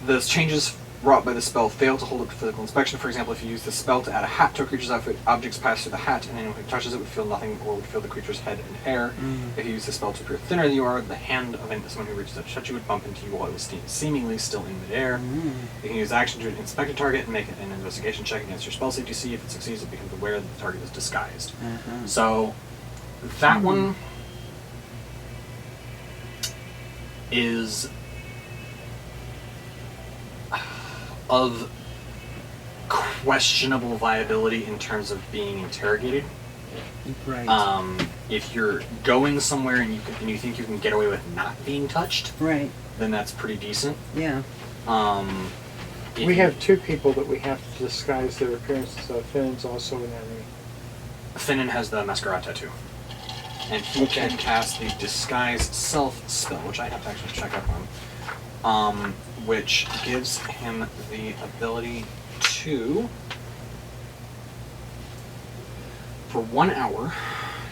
The changes wrought by the spell fail to hold up to physical inspection. For example, if you use the spell to add a hat to a creature's outfit, objects pass through the hat, and anyone who touches it would feel nothing or would feel the creature's head and hair. Mm. If you use the spell to appear thinner than you are, the hand of someone who reaches out to touch you would bump into you while it was seemingly still in midair. Mm. You can use action to inspect a target and make an investigation check against your spell save DC. If it succeeds, it becomes aware that the target is disguised. Uh-huh. So, that one is of questionable viability in terms of being interrogated. Right. If you're going somewhere and you think you can get away with not being touched, Right. then that's pretty decent. Yeah. If We you- have 2 people that we have to disguise their appearances. Finn's also an enemy. Finnan has the masquerade tattoo. And he can cast the Disguise Self spell, which I have to actually check up on, which gives him the ability to, for 1 hour,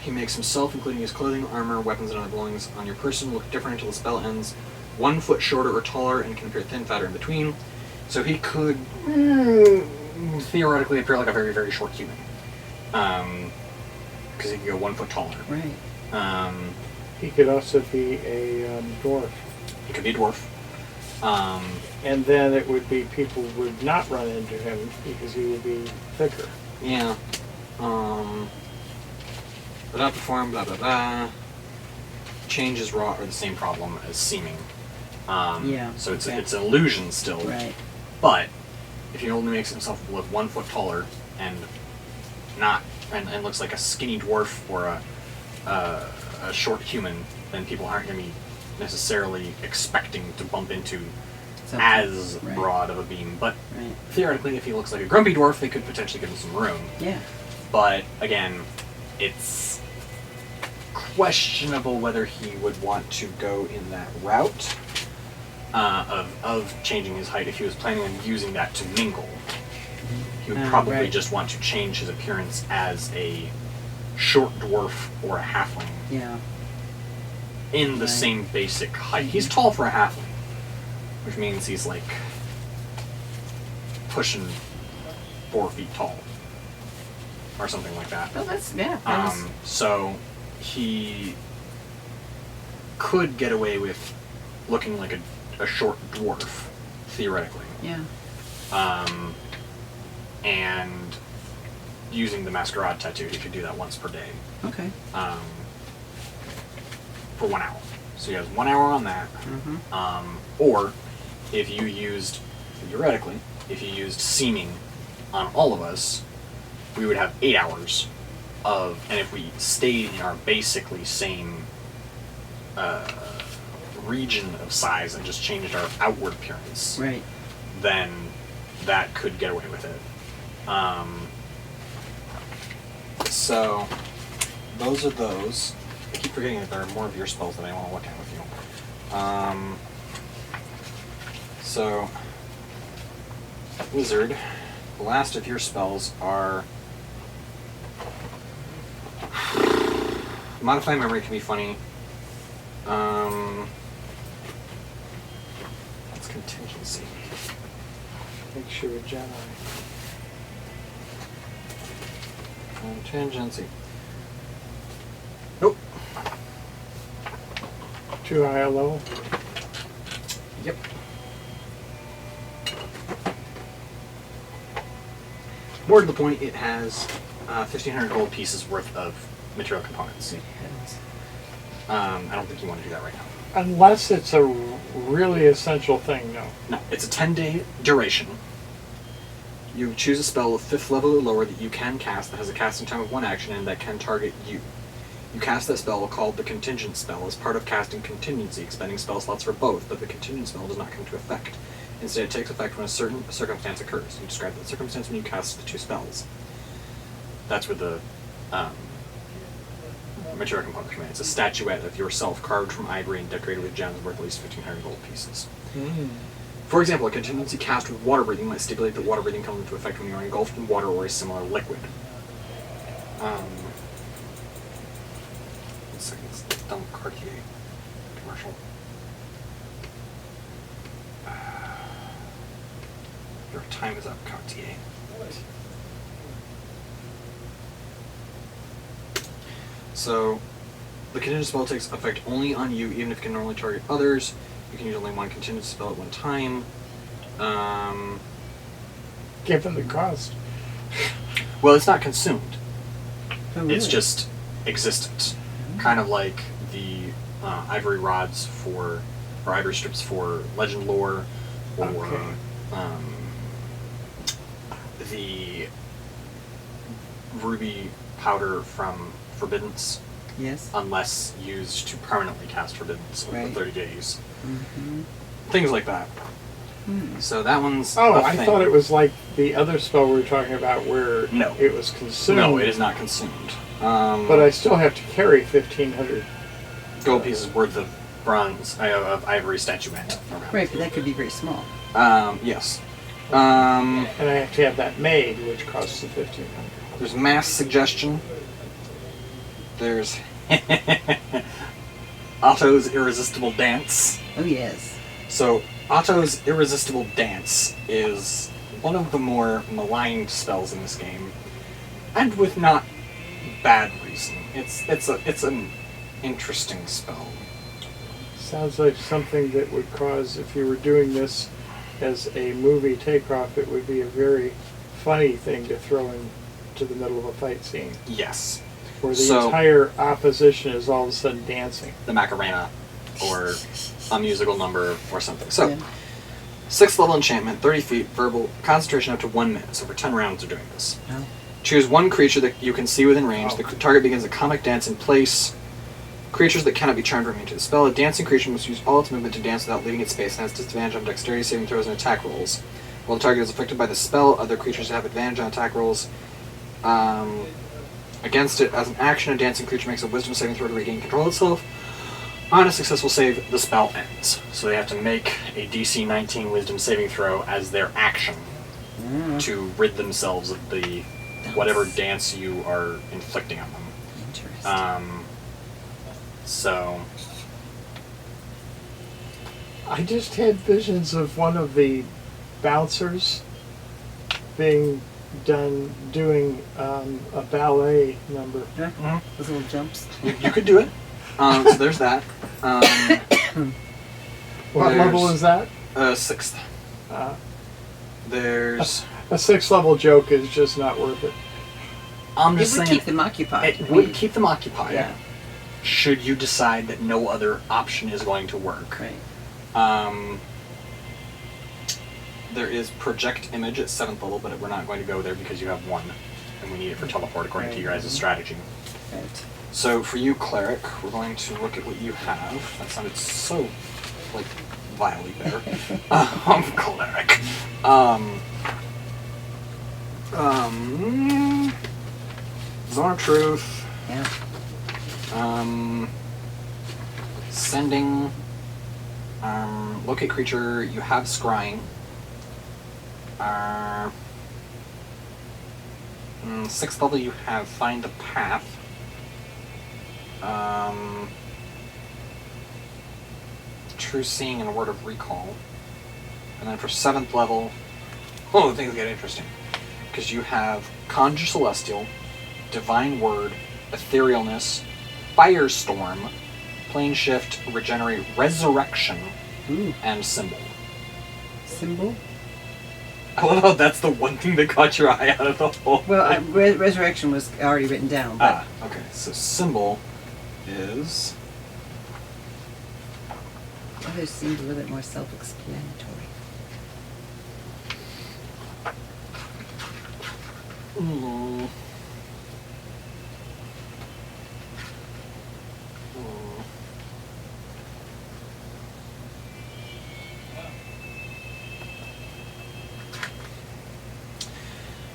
he makes himself, including his clothing, armor, weapons, and other belongings on your person, look different until the spell ends, 1 foot shorter or taller, and can appear thin, fat, or in between. So he could theoretically appear like a very, very short human. Because he could go 1 foot taller. Right. He could also be a dwarf. He could be a dwarf. And then it would be people would not run into him because he would be thicker. Yeah. Without the form, blah blah blah. Changes wrought are the same problem as seeming. Yeah, So it's okay. it's an illusion still. Right. But if he only makes himself look 1 foot taller and and looks like a skinny dwarf or a short human, then people aren't going to be necessarily expecting to bump into Something. as Right. broad of a beam. But Right. theoretically, if he looks like a grumpy dwarf, they could potentially give him some room. Yeah. But again, it's questionable whether he would want to go in that route of changing his height. If he was planning on using that to mingle, he would probably right. just want to change his appearance as a short dwarf or a halfling Yeah. in the Right. same basic height. He's tall for a halfling, which means he's like pushing 4 feet tall or something like that. Well, that's yeah. So he could get away with looking like a short dwarf, theoretically, yeah. and using the masquerade tattoo. He could do that once per day Okay. for 1 hour. So he has 1 hour on that. Mm-hmm. Or if you used, theoretically, if you used seeming on all of us, we would have 8 hours of, and if we stayed in our basically same region of size and just changed our outward appearance, Right. then that could get away with it. So those are those. I keep forgetting that there are more of your spells that I want to look at with you. So Wizard, the last of your spells are Modify Memory can be funny. That's Contingency. Makes you a Jedi. Contingency. Nope. Too high a level. Yep. More to the point, it has 1,500 gold pieces worth of material components. Good heavens. I don't think you want to do that right now. Unless it's a really essential thing, no. No, it's a 10-day duration. You choose a spell of 5th level or lower that you can cast that has a casting time of 1 action and that can target you. You cast that spell called the Contingent Spell as part of casting Contingency, expending spell slots for both, but the Contingent Spell does not come into effect. Instead, it takes effect when a certain circumstance occurs. You describe that circumstance when you cast the 2 spells. That's where the material component comes in. It's a statuette of yourself carved from ivory and decorated with gems worth at least 1,500 gold pieces. For example, a contingency cast with water breathing might stipulate that water breathing comes into effect when you are engulfed in water or a similar liquid. One second, it's the dumb Cartier commercial. Your time is up, Cartier. So, the contingent spell takes effect only on you, even if it can normally target others. You can use only one contingent spell at one time. Given the cost. Well, it's not consumed. Oh, really? It's just existent. Kind of like the ivory rods or ivory strips for legend lore, or Okay. The ruby powder from Forbiddance, Yes. unless used to permanently cast Forbiddance over Right. 30 days. Mm-hmm. Things like that. So that one's Oh, a I thing. thought it was like the other spell we were talking about where No. it was consumed. No, it is not consumed. But I still have to carry 1,500. Gold pieces worth of bronze, of ivory statuette around. Right, but that could be very small. Yes. And I have to have that made, which costs the 1,500. There's mass suggestion. There's Otto's irresistible dance. Oh, yes. So Otto's irresistible dance is one of the more maligned spells in this game, and with not bad reason. It's an interesting spell. Sounds like something that would cause, if you were doing this as a movie takeoff, it would be a very funny thing to throw into the middle of a fight scene. Yes. Where the So- entire opposition is all of a sudden dancing. The Macarena, or a musical number, or something. So, Yeah. 6th level enchantment, 30 feet, verbal, concentration up to 1 minute. So for 10 rounds of doing this. Oh. Choose one creature that you can see within range. Oh. The target begins a comic dance in place. Creatures that cannot be charmed remain to the spell. A dancing creature must use all its movement to dance without leaving its space and has disadvantage on dexterity saving throws and attack rolls. While the target is affected by the spell, other creatures have advantage on attack rolls. Against it, as an action, a dancing creature makes a wisdom saving throw to regain control of itself. On a successful save, the spell ends. So they have to make a DC 19 wisdom saving throw as their action to rid themselves of the whatever dance you are inflicting on them. Interesting. I just had visions of one of the bouncers doing a ballet number. Yeah. Those little jumps. You could do it. So there's that. What level is that? 6th. There's. A 6th level joke is just not worth it. I'm It just would saying. keep them occupied. It would keep them occupied. Yeah. Should you decide that no other option is going to work. Right. There is project image at 7th level, but we're not going to go there because you have 1, and we need it for teleport according to your guys' strategy. Right. So for you, cleric, we're going to look at what you have. That sounded so, like, vilely better. Cleric. Zone of Truth. Yeah. Sending. Locate creature. You have scrying. 6th level, you have find the path. True seeing and a word of recall. And then for 7th level, things get interesting. Because you have Conjure Celestial, Divine Word, Etherealness, Firestorm, Plane Shift, Regenerate, Resurrection, and Symbol. Symbol? I love how that's the one thing that caught your eye out of the whole Well, thing. Resurrection was already written down. But Okay. So Symbol is... others seemed a little bit more self-explanatory.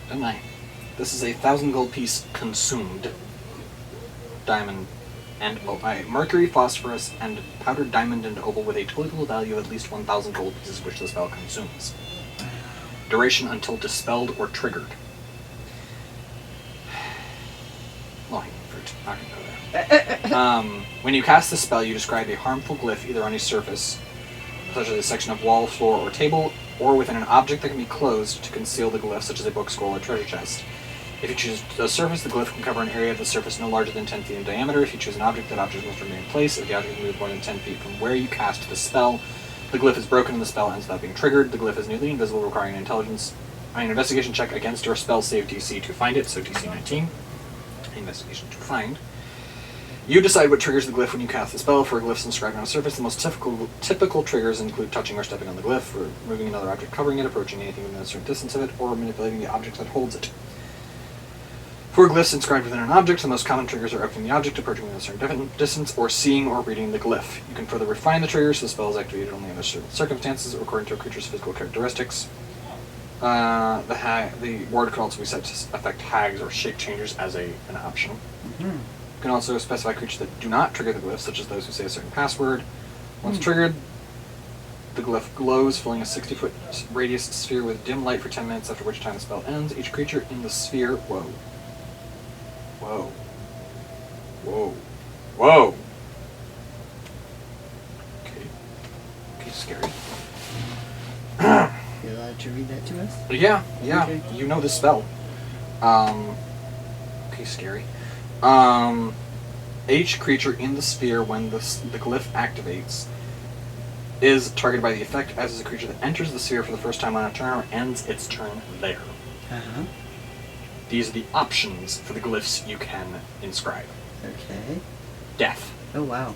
Don't I? This is a 1,000 gold piece consumed. Diamond and mercury, phosphorus, and powdered diamond and opal with a total value of at least 1,000 gold pieces, which the spell consumes. Duration until dispelled or triggered. Low-hanging fruit. Not gonna go there. When you cast the spell, you describe a harmful glyph either on a surface, such as a section of wall, floor, or table, or within an object that can be closed to conceal the glyph, such as a book, scroll, or treasure chest. If you choose a surface, the glyph can cover an area of the surface no larger than 10 feet in diameter. If you choose an object, that object must remain in place. If the object is moved more than 10 feet from where you cast the spell, the glyph is broken and the spell ends without being triggered. The glyph is nearly invisible, requiring an investigation check against your spell save DC to find it, so DC 19. Investigation to find. You decide what triggers the glyph when you cast the spell. For glyphs inscribed on a surface, the most typical triggers include touching or stepping on the glyph, or moving another object covering it, approaching anything within a certain distance of it, or manipulating the object that holds it. For glyphs inscribed within an object, the most common triggers are opening the object, approaching within a certain distance, or seeing or reading the glyph. You can further refine the triggers so the spell is activated only under certain circumstances or according to a creature's physical characteristics. The word can also be set to affect hags or shape changers as an option. You can also specify creatures that do not trigger the glyph, such as those who say a certain password. Once triggered, the glyph glows, filling a 60-foot radius sphere with dim light for 10 minutes, after which time the spell ends. Each creature in the sphere... Whoa. Okay, scary. You allowed to read that to us? Yeah. Okay. You know the spell. Okay, scary. Each creature in the sphere, when the glyph activates, is targeted by the effect, as is a creature that enters the sphere for the first time on a turn or ends its turn there. These are the options for the glyphs you can inscribe. Okay. Death. Oh, wow.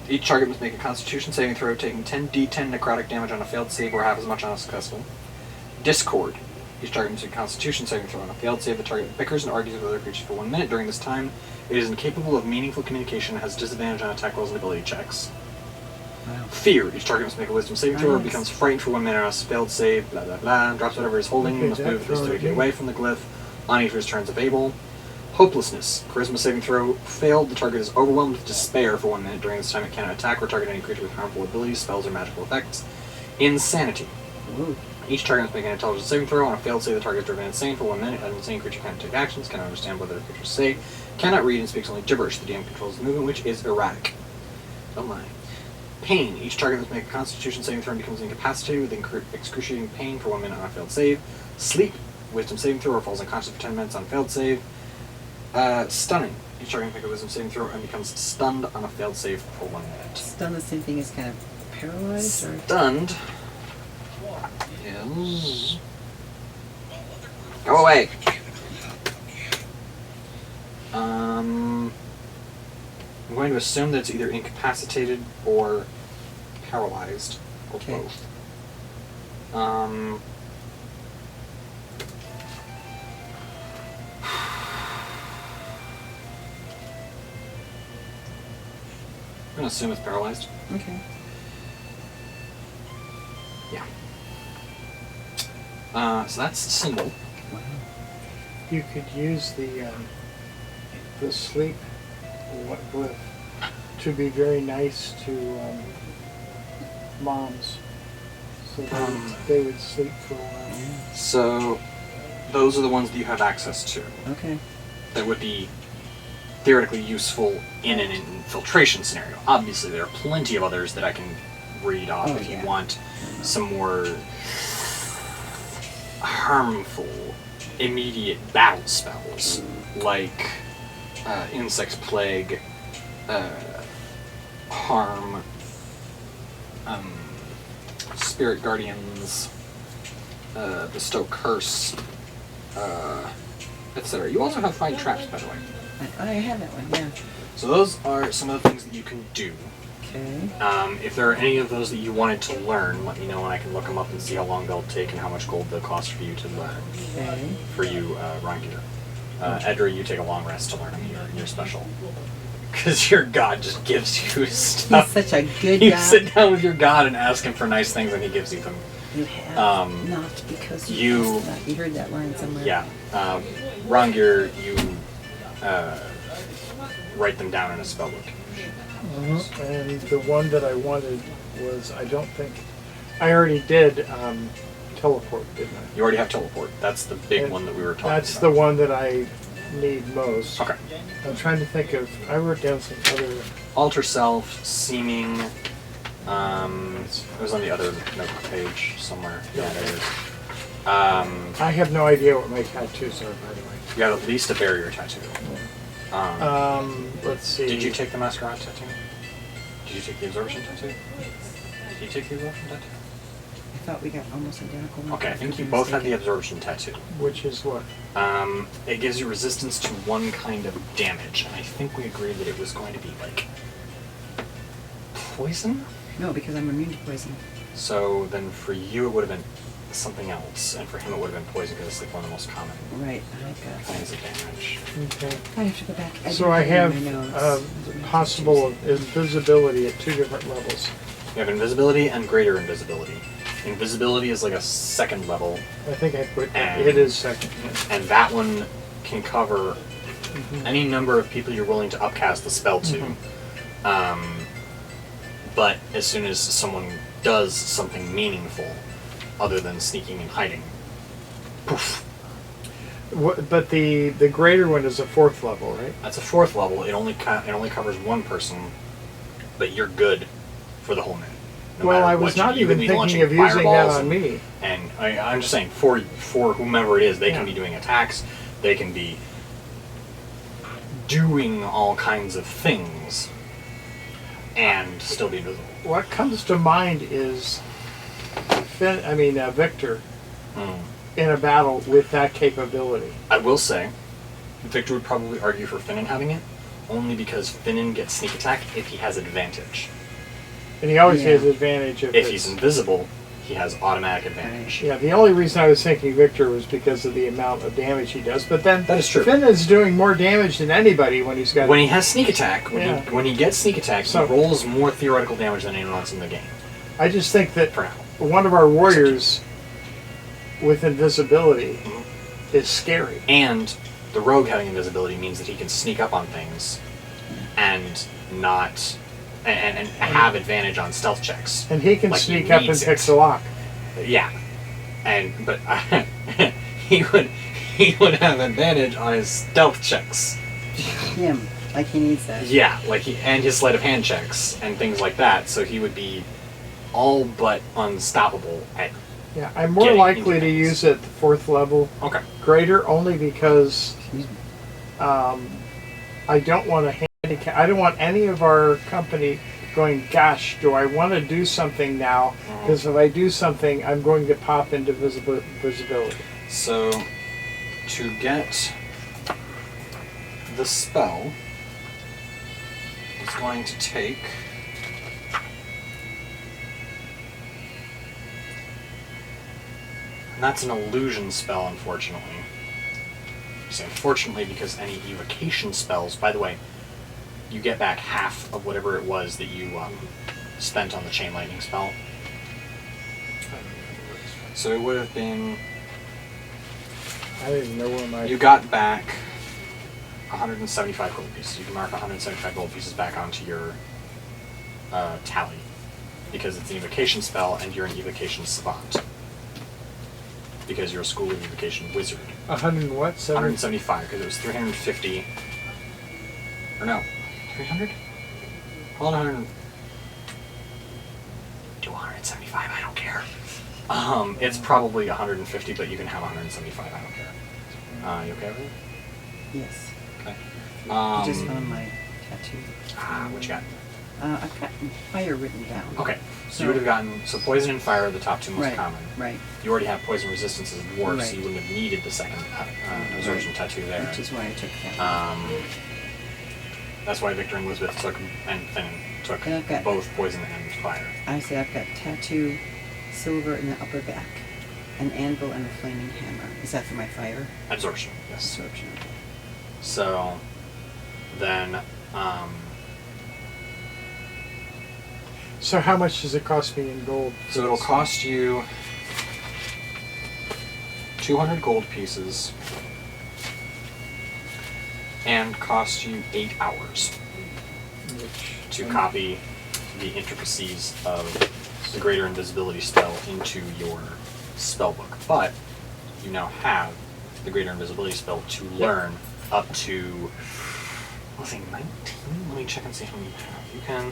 Each target must make a Constitution saving throw, taking 10d10 necrotic damage on a failed save or half as much on a successful. Discord. Each target must make a Constitution saving throw on a failed save. The target bickers and argues with other creatures for 1 minute. During this time, it is incapable of meaningful communication and has disadvantage on attack rolls and ability checks. Wow. Fear. Each target must make a Wisdom saving throw or becomes frightened for 1 minute on a failed save, blah blah blah. Drops whatever he's holding, Okay, must move that's 30 feet away from the glyph on each of his turns available. Hopelessness. Charisma saving throw failed. The target is overwhelmed with despair for 1 minute. During this time, it cannot attack or target any creature with harmful abilities, spells, or magical effects. Insanity. Ooh. Each target must make an intelligence saving throw. On a failed save, the target is driven insane for 1 minute. An insane creature cannot take actions, cannot understand what other creatures say, cannot read, and speaks only gibberish. The DM controls the movement, which is erratic. Oh my. Pain. Each target must make a Constitution saving throw and becomes incapacitated with excruciating pain for 1 minute on a failed save. Sleep. Wisdom saving throw or falls unconscious for 10 minutes on a failed save. Stunning. Each target must make a Wisdom saving throw and becomes stunned on a failed save for 1 minute. Stun, the same thing as kind of paralyzed? Or? Stunned is... Go away! I'm going to assume that it's either incapacitated or paralyzed, or Okay. both. gonna assume it's paralyzed. Okay. Yeah. So that's the symbol. Wow. You could use the sleep glyph to be very nice to moms, so they would sleep for a while. So those are the ones that you have access to. Okay. That would be theoretically useful in an infiltration scenario. Obviously, there are plenty of others that I can read off if you want some more harmful, immediate battle spells, like Insect Plague, Harm, Spirit Guardians, Bestow Curse, etc. You also have Find Traps, by the way. I have that one, yeah. So those are some of the things that you can do. Okay. If there are any of those that you wanted to learn, let me know and I can look them up and see how long they'll take and how much gold they'll cost for you to learn. Okay. For you, Rangir. Edra, you take a long rest to learn them. You're special. Because your god just gives you stuff. He's such a good You guy. sit down with your god and ask him for nice things and he gives you them. You have not because you asked that. You heard that line somewhere. Yeah. Rangir, you write them down in a spellbook. And the one that I wanted was, I don't think, I already did teleport, didn't I? You already have teleport. That's the big one that we were talking That's about. the one that I need most. Okay. I'm trying to think of, I wrote down some other, Alter self, seeming. It was on the other note page somewhere. Yeah, there it is. I have no idea what my tattoos are, by the way. You have at least a barrier tattoo. Let's see. Did you take the masquerade tattoo? Did you take the absorption tattoo? Did you take the absorption tattoo? I thought we got almost identical ones. Okay, I think you both had the absorption tattoo. Which is what? It gives you resistance to one kind of damage, and I think we agreed that it was going to be like poison. No, because I'm immune to poison. So then for you it would have been something else, and for him it would have been poison because it's like one of the most common Right, I got kinds of damage. Okay. I have to go back. So I didn't have write my notes. possible invisibility at 2 different levels. You have invisibility and greater invisibility. Invisibility is like a second level, I think I put, And- it is second. Yeah. and that one can cover any number of people you're willing to upcast the spell to. But as soon as someone does something meaningful, other than sneaking and hiding, poof, But the greater one is a 4th level, right? that's a 4th level. It only covers one person, but you're good for the whole minute. No Well, matter I was what not you could even be thinking launching of using that fireballs on me. And I'm just saying, for whomever it is, they can Yeah. be doing attacks. They can be doing all kinds of things, and still be invisible. What comes to mind is Victor in a battle with that capability. I will say, Victor would probably argue for Finnan having it, only because Finnan gets sneak attack if he has advantage. And he always Yeah. has advantage If he's invisible, he has automatic advantage. Yeah, the only reason I was thinking Victor was because of the amount of damage he does. But then That is true. Finn is doing more damage than anybody when he's got. When he has sneak attack, Yeah. when he gets sneak attack, So- he rolls more theoretical damage than anyone else in the game. I just think that For now. one of our warriors with invisibility is scary. And the rogue having invisibility means that he can sneak up on things and not and have advantage on stealth checks. And he can Like, he sneak up and needs pick it. the lock. Yeah, but he would have advantage on his stealth checks. Him, like he needs that. Yeah, and his sleight of hand checks and things like that. So he would be all but unstoppable at. Yeah, I'm more Getting likely to independence. use it at the 4th level Okay. greater only because Excuse me. I don't want to handicap. I don't want any of our company going, gosh, do I want to do something now? Because if I do something, I'm going to pop into visibility. So to get the spell, it's going to take. And that's an illusion spell, unfortunately. I say unfortunately because any evocation spells, by the way, you get back half of whatever it was that you spent on the chain lightning spell. So it would have been. I didn't know where my. You got back 175 gold pieces. You can mark 175 gold pieces back onto your tally because it's an evocation spell and you're an evocation savant. Because you're a school of evocation wizard. 100 and what? 175 because it was 350. Or no, 300? Hold on, 100. Do 175. I don't care. It's probably 150, but you can have 175. I don't care. You okay with it? Yes. Okay. I just found my tattoo. What you got? I've got fire written down. Okay. So you would have gotten poison and fire are the top two most common. Right. You already have poison resistance as a dwarf, Right. so you wouldn't have needed the second absorption tattoo there. Which is why I took that. That's why Victor and Elizabeth took and Finn took And I've got- both poison and fire. I say I've got tattoo, silver in the upper back, an anvil and a flaming hammer. Is that for my fire? Absorption, yes. Absorption. So then, So how much does it cost me in gold? so it'll cost you 200 gold pieces and cost you 8 hours to copy the intricacies of the greater invisibility spell into your spell book. But you now have the greater invisibility spell to learn up to, let's say 19? Let me check and see how many you have. You can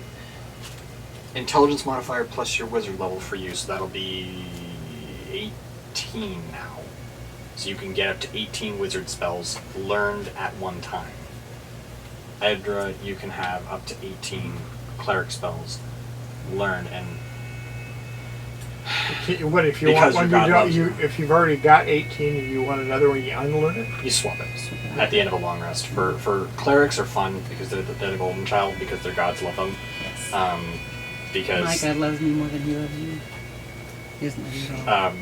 intelligence modifier plus your wizard level for you, so that'll be 18 now. So you can get up to 18 wizard spells learned at one time. Edra, you can have up to 18 cleric spells learned, and What if you Because want your one? god loves If you've already got 18 and you want another one, you unlearn it. you swap it at the end of a long rest. For clerics are fun because they're the golden child, because their gods love them. Yes. Because My God loves me more than he loves you. He doesn't love you at all.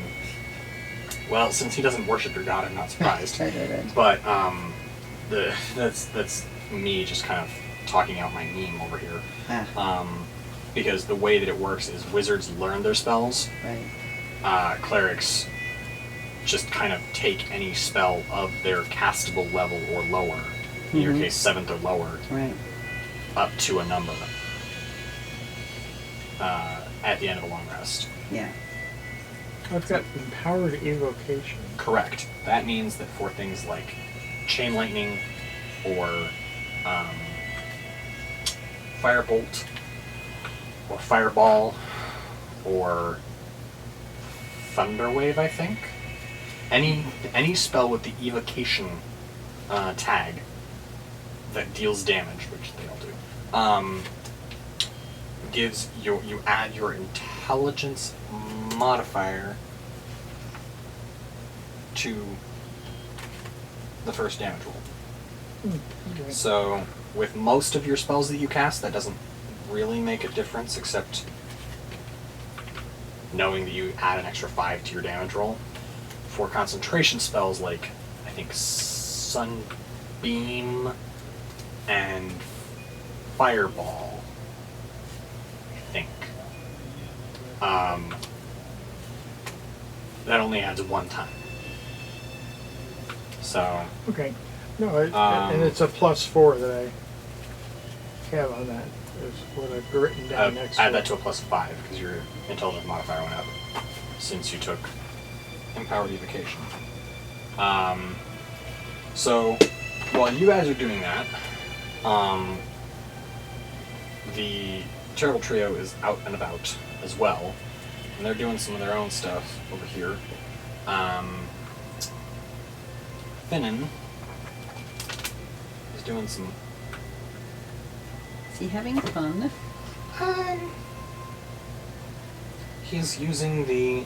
well, since he doesn't worship your god, I'm not surprised. Right. But that's me just kind of talking out my meme over here. Because the way that it works is wizards learn their spells. Right. Clerics just kind of take any spell of their castable level or lower, in your case 7th or lower, Right. up to a number at the end of a long rest. Yeah. I've got empowered evocation. Correct. That means that for things like chain lightning or firebolt or fireball or thunderwave, I think, any spell with the evocation tag that deals damage, which they all do, gives you add your intelligence modifier to the first damage roll. Okay. So with most of your spells that you cast, that doesn't really make a difference, except knowing that you add an extra 5 to your damage roll. For concentration spells like, I think, Sunbeam and Fireball, I think, that only adds 1 time. So, Okay. No, and it's a +4 that I have on that. Is what I've written down next. add that to a +5 because your intelligence modifier went up since you took empowered evocation. So while you guys are doing that, the Terrible Trio is out and about as well, and they're doing some of their own stuff over here. Finnan is doing some. Is he having fun? He's using the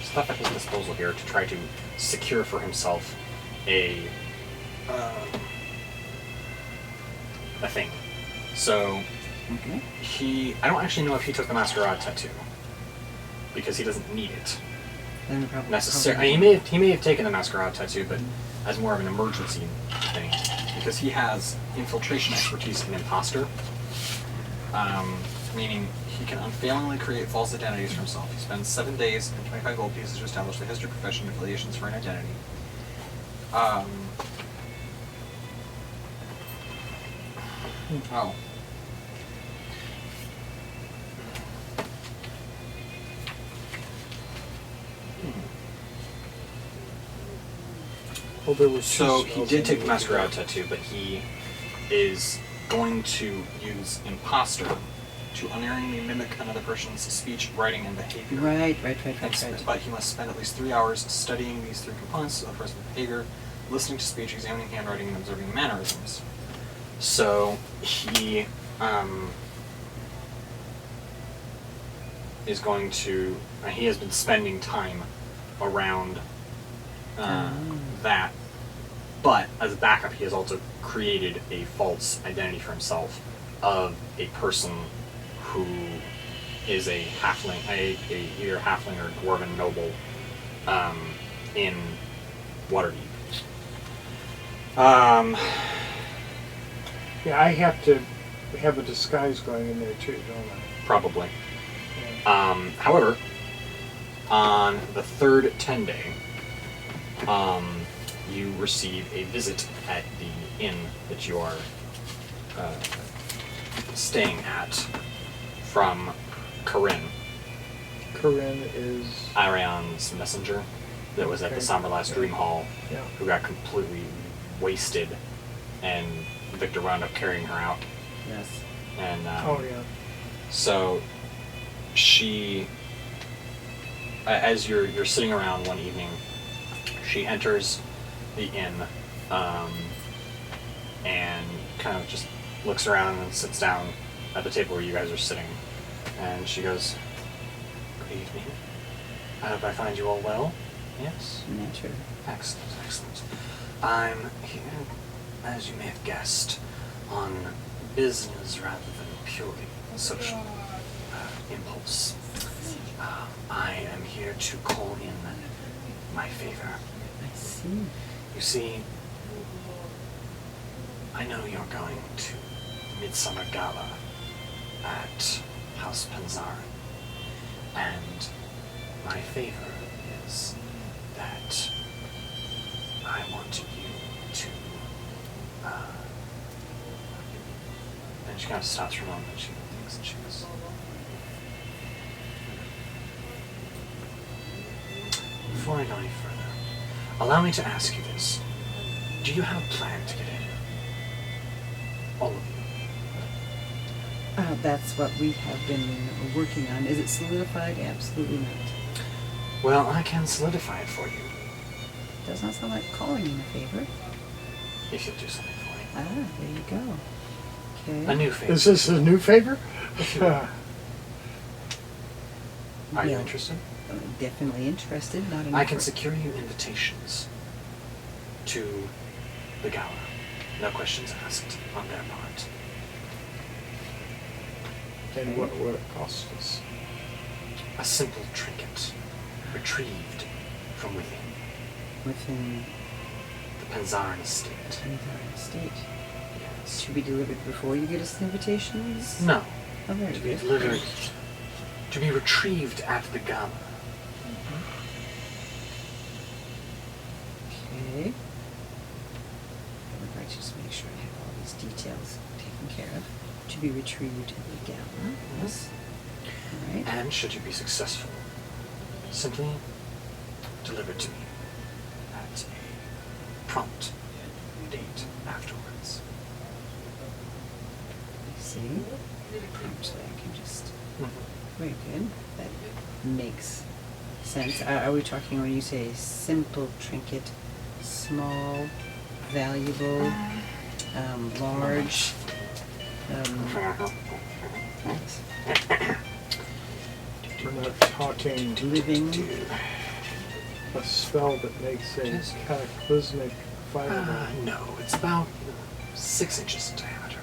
stuff at his disposal here to try to secure for himself a thing. So Okay. I don't actually know if he took the Masquerade tattoo because he doesn't need it Then probably necessarily. He may have taken the Masquerade tattoo, but as more of an emergency thing, because he has infiltration expertise in imposter, meaning he can unfailingly create false identities for himself. He spends 7 days and 25 gold pieces to establish the history, profession, and affiliations for an identity. Oh. Well, there was So he did take the masquerade tattoo, but he is going to use imposter to unerringly mimic another person's speech, writing, and behavior. Right. But he must spend at least 3 hours studying these 3 components of the person's behavior, listening to speech, examining handwriting, and observing mannerisms. So he is going to. He has been spending time around that, but as a backup, he has also created a false identity for himself of a person who is a halfling, either halfling or dwarven noble in Waterdeep. Yeah, I have to have a disguise going in there too, don't I? Probably. Yeah. However, on the 3rd 10 day, you receive a visit at the inn that you are staying at from Corinne. Corinne is... Ariane's messenger that was at the Okay. Somberlast Dream Hall, Yeah. who got completely wasted, and Victor wound up carrying her out. Yes. And Oh, yeah. so she, as you're sitting around one evening, she enters the inn and kind of just looks around and sits down at the table where you guys are sitting. And she goes, "Good evening. I hope I find you all well." "Yes." Naturally. Excellent, excellent. I'm here, as you may have guessed, on business rather than purely social impulse. I am here to call in my favor. I see. You see, I know you're going to Midsummer Gala at House Panzarin, and my favor is that I want you to, and she kind of stops for a moment and she thinks and she goes, "Before I go any further, allow me to ask you this. Do you have a plan to get in? All of you." That's what we have been working on. Is it solidified? Absolutely not. Well, I can solidify it for you, Does not sound like calling in a favor. if you'll do something for me. There you go. Okay. A new favor. Is this a new favor? Are you Well, interested? Definitely interested. Not enough. I can secure you invitations to the gala. No questions asked on their part. And what would it cost us? A simple trinket, retrieved from within the Panzarin estate. the state. Yes. To be delivered before you get us the invitations? No, Oh, very to be good. delivered, to be retrieved at the gala. Okay. I would like to just make sure I have all these details taken care of. To be retrieved at the gala. Yes. All right. And should you be successful, simply deliver to me at a prompt date afterwards. I see. Actually, I can just. Mhm. Very good. That makes sense. Are we talking when you say simple trinket, small, valuable, large? Nice. We're not talking Living. a spell that makes a Just- cataclysmic fireball. No, it's about 6 inches in diameter.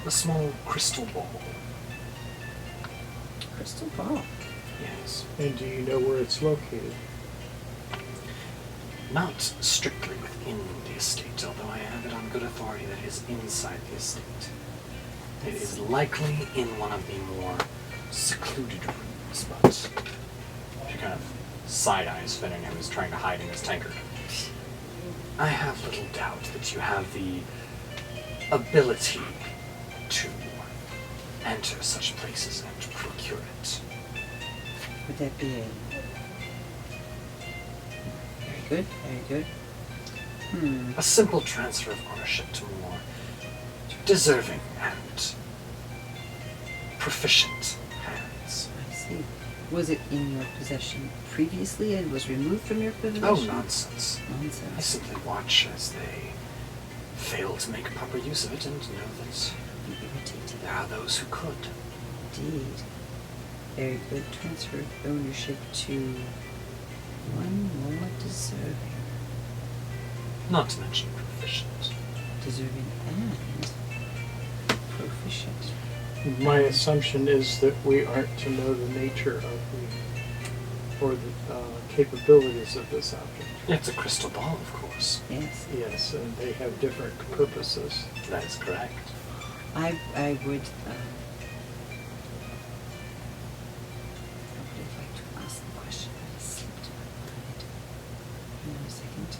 A small crystal ball. Crystal ball. Yes. And do you know where it's located? Not strictly within laboratory that is inside the estate. It is likely in one of the more secluded rooms, but she kind of side-eyes Finn and him is trying to hide in his tankard. I have little doubt that you have the ability to enter such places and procure it. Would that be a... Very good, very good. A simple transfer of ownership to more deserving and proficient hands. I see. Was it in your possession previously and was removed from your possession? Oh, nonsense. I Nonsense. simply watch as they fail to make proper use of it and know that Be irritating. there are those who could. Indeed. Very good. Transfer of ownership to one more deserving. Not to mention proficient. Deserving and proficient. My assumption is that we aren't to know the nature of the, or the capabilities of this object. It's a crystal ball, of course. Yes. Yes, and they have different purposes. That is correct. I would like to ask the question that has slipped my mind. Hang on a second.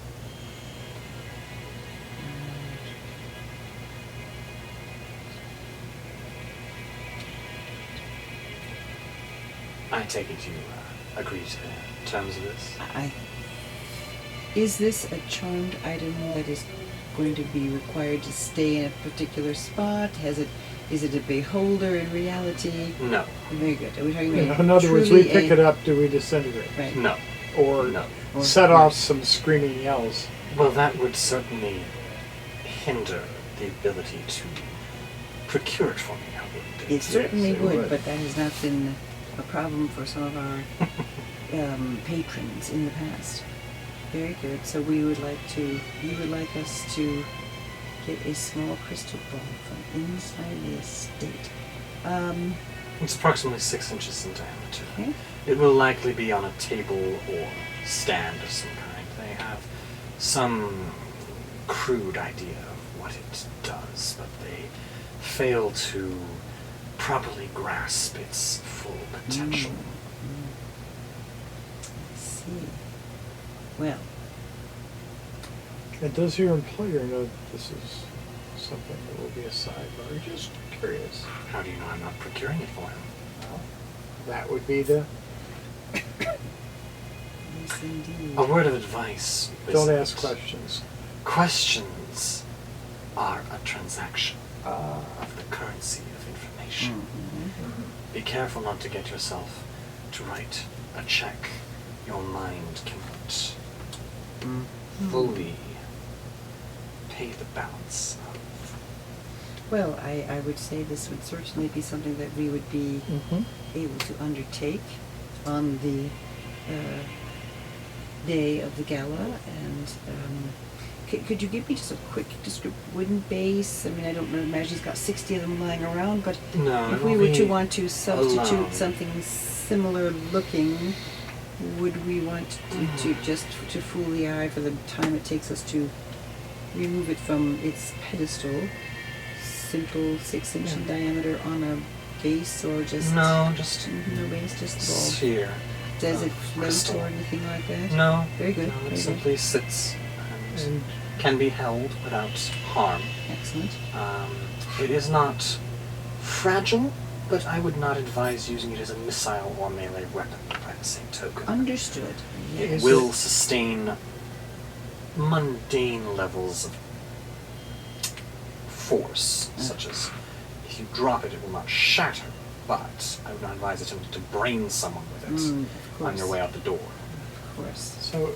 I take it you agree to terms of this? Is this a charmed item that is going to be required to stay in a particular spot? Is it a beholder in reality? No. Very good. Are we talking You know, about in other words, we truly pick it up, do we disintegrate? Right. No. Or No. Or- set off some screaming yells. Well, that would certainly hinder the ability to procure it for me, now wouldn't it? It certainly it would, would. but that has not been a problem for some of our patrons in the past. Very good. So you would like us to get a small crystal ball from inside the estate. It's approximately 6 inches in diameter. Okay. It will likely be on a table or stand of some kind. They have some crude idea of what it does, but they fail to properly grasp its full potential. I see. Well, And does your employer know that this is something that will be a sidebar? Just curious. How do you know I'm not procuring it for him? Well, that would be the... yes indeed. A word of advice. Don't Vincent. ask questions. Questions are a transaction Ah. of the currency of information. Mhm. Be careful not to get yourself to write a check your mind cannot fully pay the balance of. Well, I would say this would certainly be something that we would be able to undertake on the day of the gala. And could you give me just a quick wooden base? I mean, I don't imagine he's got 60 of them lying around, but No, if it'll we were to be want to substitute alone. something similar looking, would we want to just to fool the eye for the time it takes us to remove it from its pedestal? Simple 6-inch in diameter on a base, or just No, just no base, just the ball. sphere. Does it of float crystal. or anything like that? No. Very good. No, Very it good. simply sits and And can be held without harm. Excellent. It is not fragile, but I would not advise using it as a missile or melee weapon by the same token. Understood. It Yes. will sustain mundane levels of force, such as if you drop it, it will not shatter, but I would not advise attempting to brain someone with it Of course. on your way out the door. Of course. so,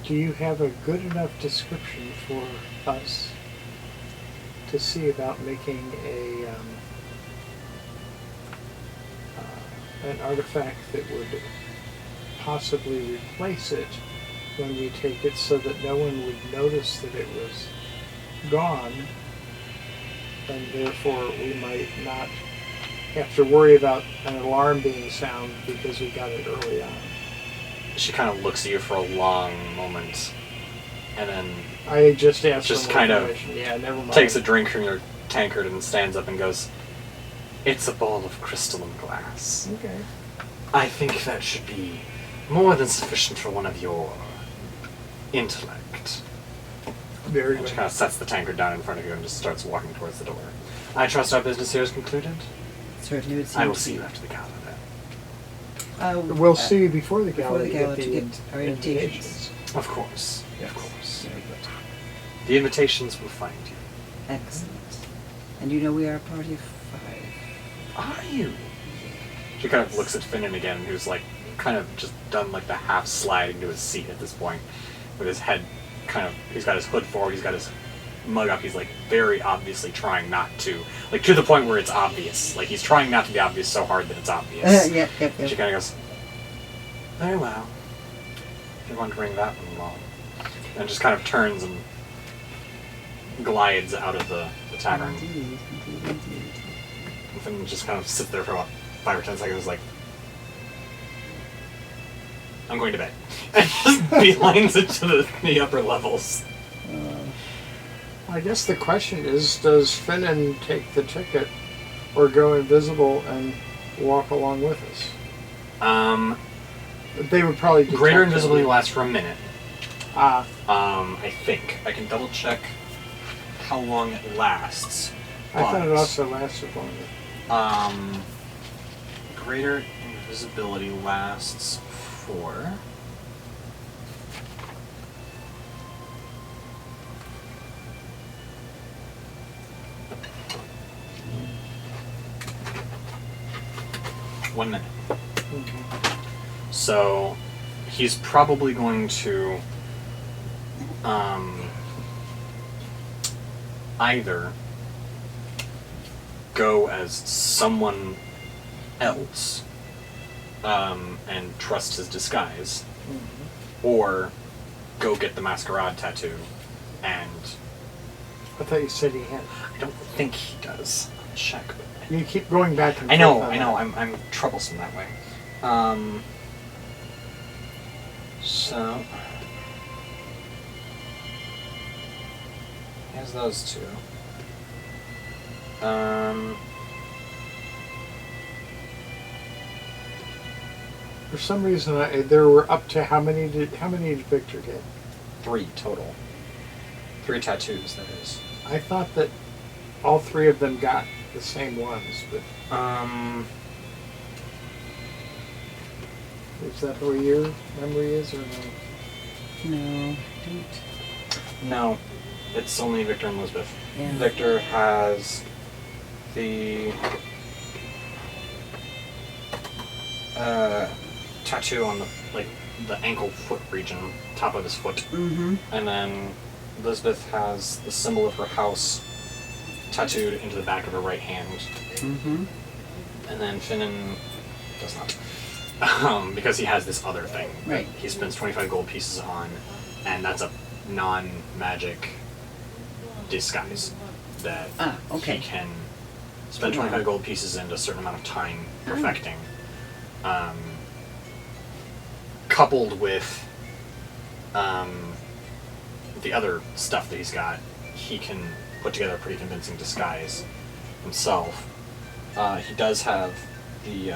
do you have a good enough description for us to see about making an artifact that would possibly replace it when we take it, so that no one would notice that it was gone, and therefore we might not have to worry about an alarm being sound because we got it early on? She kind of looks at you for a long moment and then I just asked Just for more kind of information. Yeah, never mind. takes a drink from your tankard and stands up and goes, "It's a ball of crystalline glass. Okay. I think that should be more than sufficient for one of your intellect." Very And she good. kind of sets the tankard down in front of you and just starts walking towards the door. I trust our business here is concluded. Certainly would seem I will to see be. you after the gala then. We'll see you before the before gala. the gala to get our invitations. invitations. Of course. Yes. Of course. Very good. The invitations will find you. Excellent. And you know we are a party of 5. Are you? She kind of looks at Finnan again, who's like kind of just done like the half slide into his seat at this point, with his head kind of, he's got his hood forward, he's got his mug up, he's like very obviously trying not to, like to the point where it's obvious. Like he's trying not to be obvious so hard that it's obvious. Yep. She kind of goes, "Very well. If you want to bring that one along." And just kind of turns and glides out of the tavern. Indeed. And Finn just kind of sits there for about 5 or 10 seconds, like, "I'm going to bed." And just beelines it to the upper levels. I guess the question is, does Finnan take the ticket or go invisible and walk along with us? They would probably detect Greater him. invisibility lasts for a minute. Ah, I think. I can double check how long it lasts. I thought it but, also lasted longer. Greater invisibility lasts for... One minute. So he's probably going to either go as someone else and trust his disguise, or go get the masquerade tattoo, and I thought you said he had. I don't think he does. I'll check. But You keep going back and I know, forth on I know. that. I'm troublesome that way. So here's those two. For some reason, there were up to how many did Victor get? 3 total. 3 tattoos, that is. I thought that all 3 of them got the same ones, but is that the way your memory is, or no? No, don't. No, it's only Victor and Elizabeth. Yeah. Victor has the tattoo on the ankle foot region, top of his foot. Mm-hmm. And then Elizabeth has the symbol of her house tattooed into the back of her right hand. Mm-hmm. And then Finnan does not. Because he has this other thing that Right. he spends 25 gold pieces on, and that's a non-magic disguise that okay. he can spend 25 gold pieces in a certain amount of time perfecting. Coupled with the other stuff that he's got, he can put together a pretty convincing disguise himself. He does have the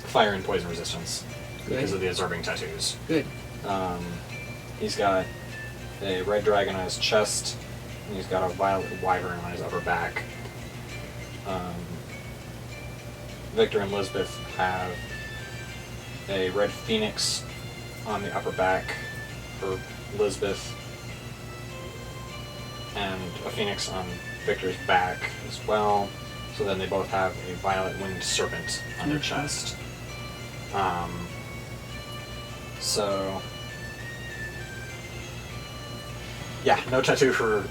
fire and poison resistance because of the absorbing tattoos. Good. He's got a red dragon on his chest, and he's got a violet wyvern on his upper back. Victor and Elizabeth have a red phoenix on the upper back for Elizabeth, and a phoenix on Victor's back as well. So then they both have a violet winged serpent on their chest. So yeah,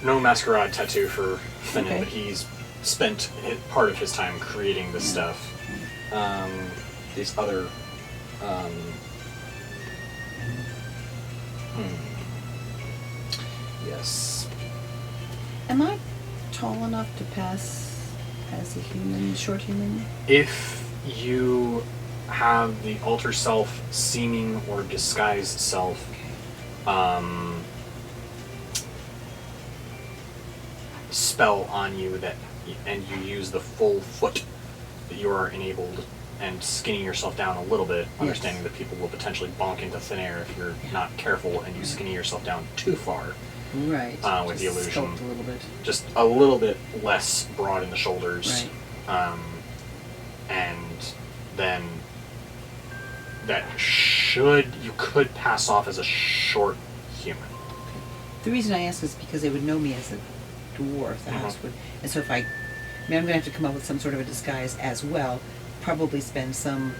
no masquerade tattoo for Finnan, Okay. but he's spent part of his time creating this stuff. These other yes. Am I tall enough to pass as a human, short human? If you have the alter self, seeming, or disguise self, spell on you and you use the full foot that you are enabled and skinning yourself down a little bit, understanding that people will potentially bonk into thin air if you're not careful and you skinny yourself down too far. Right. With the illusion. Sculpt a little bit. Just a little bit less broad in the shoulders. Right. And then you could pass off as a short human. The reason I ask is because they would know me as a dwarf, the house would. And so I'm going to have to come up with some sort of a disguise as well. Probably spend some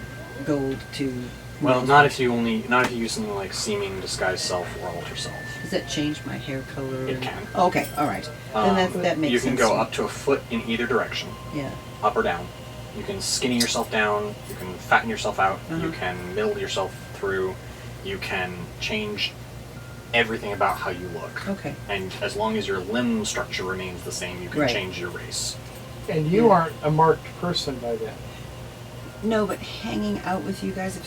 gold to... Well, not if you use something like seeming, disguise self, or alter self. Does that change my hair color? It can. Oh, okay, all right. Then that makes sense. You can go up to a foot in either direction. Yeah. Up or down. You can skinny yourself down. You can fatten yourself out. You can middle yourself through. You can change everything about how you look. Okay. And as long as your limb structure remains the same, you can Right. change your race. And you aren't a marked person by then. No, but hanging out with you guys,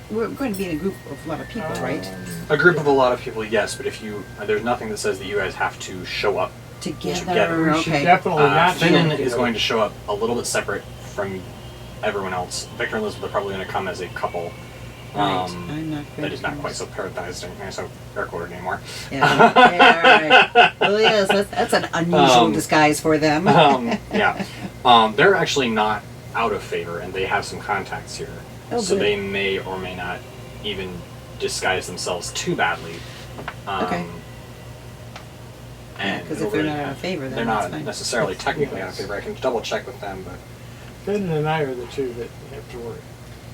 we're going to be in a group of a lot of people, right? A group of a lot of people, yes, but if you, there's nothing that says that you guys have to show up Together. We should Okay. definitely not Finnan show is together. going to show up a little bit separate from everyone else. Victor and Elizabeth are probably going to come as a couple. Right. I'm not going That to is not come quite as- so paradised and so air-quoted anymore. Yeah, right. Well, yes, that's an unusual disguise for them. Yeah. They're actually not out of favor, and they have some contacts here. Oh, so good. they may or may not even disguise themselves too badly. Okay. And because if they're not out of favor, then they're that's not fine. necessarily technically out of Yes. favor. I can double check with them, but Finn and I are the two that have to worry.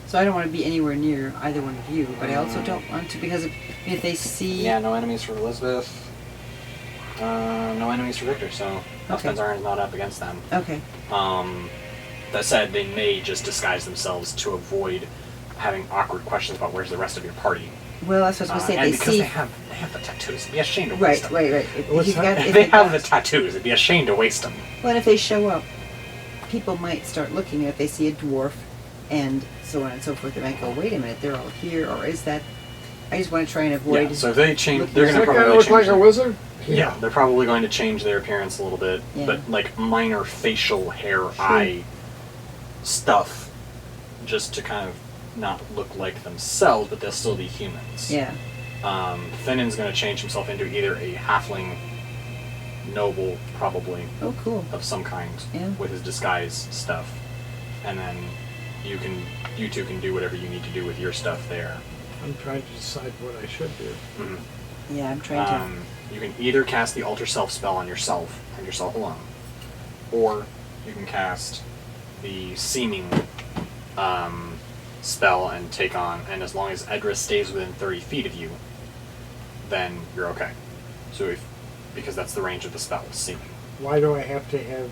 So I don't want to be anywhere near either one of you, but I also don't want to because if they see... yeah, no enemies for Elizabeth. No enemies for Victor, so Husband's Iron is not up against them. Okay. That said, they may just disguise themselves to avoid having awkward questions about where's the rest of your party. Well, that's what I was going to say. And They because see... they have the tattoos, it'd be a shame to Right, waste them. right. What's You've that? got- If they have the tattoos, it'd be a shame to waste them. Well, if they show up, people might start looking. If they see a dwarf and so on and so forth, they might go, wait a minute, they're all here, or is that... I just want to try and avoid... Yeah, so if they change, Look, they're Does going to that guy probably look change like a wizard? Yeah, they're probably going to change their appearance a little bit, Yeah. but like minor facial hair, eye stuff, just to kind of not look like themselves, but they'll still be humans. Yeah. Finnan's going to change himself into either a halfling noble, probably, Oh, cool. of some kind, Yeah. with his disguise stuff, and then you two can do whatever you need to do with your stuff there. I'm trying to decide what I should do. Mhm. Yeah, I'm trying to... You can either cast the Alter Self spell on yourself and yourself alone, or you can cast the Seeming spell and take on, and as long as Edra stays within 30 feet of you, then you're okay. So because that's the range of the spell, Seeming. Why do I have to have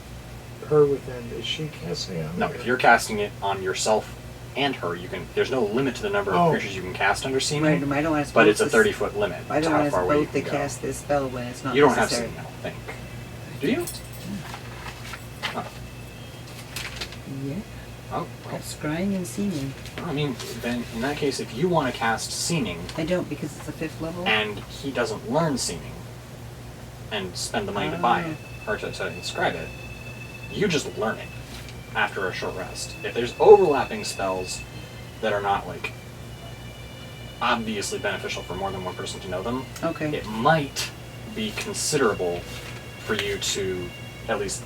her within? Is she casting on No, me? if you're casting it on yourself and her, you can. There's no limit to the number of creatures you can cast under Seeming. Right, I don't want to... But it's a 30-foot limit I to don't how want far us away you both can to go. cast this spell when it's not You don't necessary. have Seeming, I don't think. Do you? Oh, Yeah. oh well. Scrying and seeming. I mean, then in that case, if you want to cast Seeming, I don't because it's a 5th level. and he doesn't learn Seeming, and spend the money to buy it, or to inscribe it, you just learn it after a short rest. If there's overlapping spells that are not, like, obviously beneficial for more than one person to know them, Okay. it might be considerable for you to at least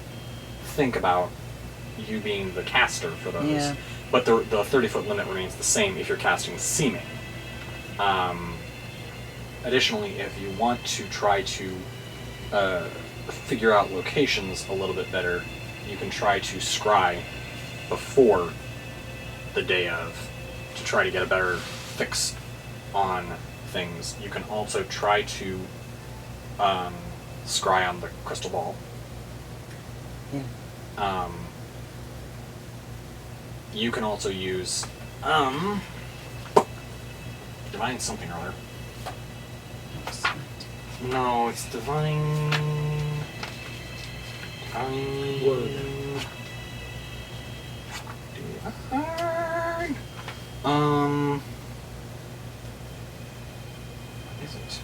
think about you being the caster for those. Yeah. But the 30-foot limit remains the same if you're casting Seeming. Additionally, if you want to try to figure out locations a little bit better, you can try to scry before the day of to try to get a better fix on things. You can also try to scry on the crystal ball. Yeah. You can also use divine something or other. No, it's divine. Word. What is it?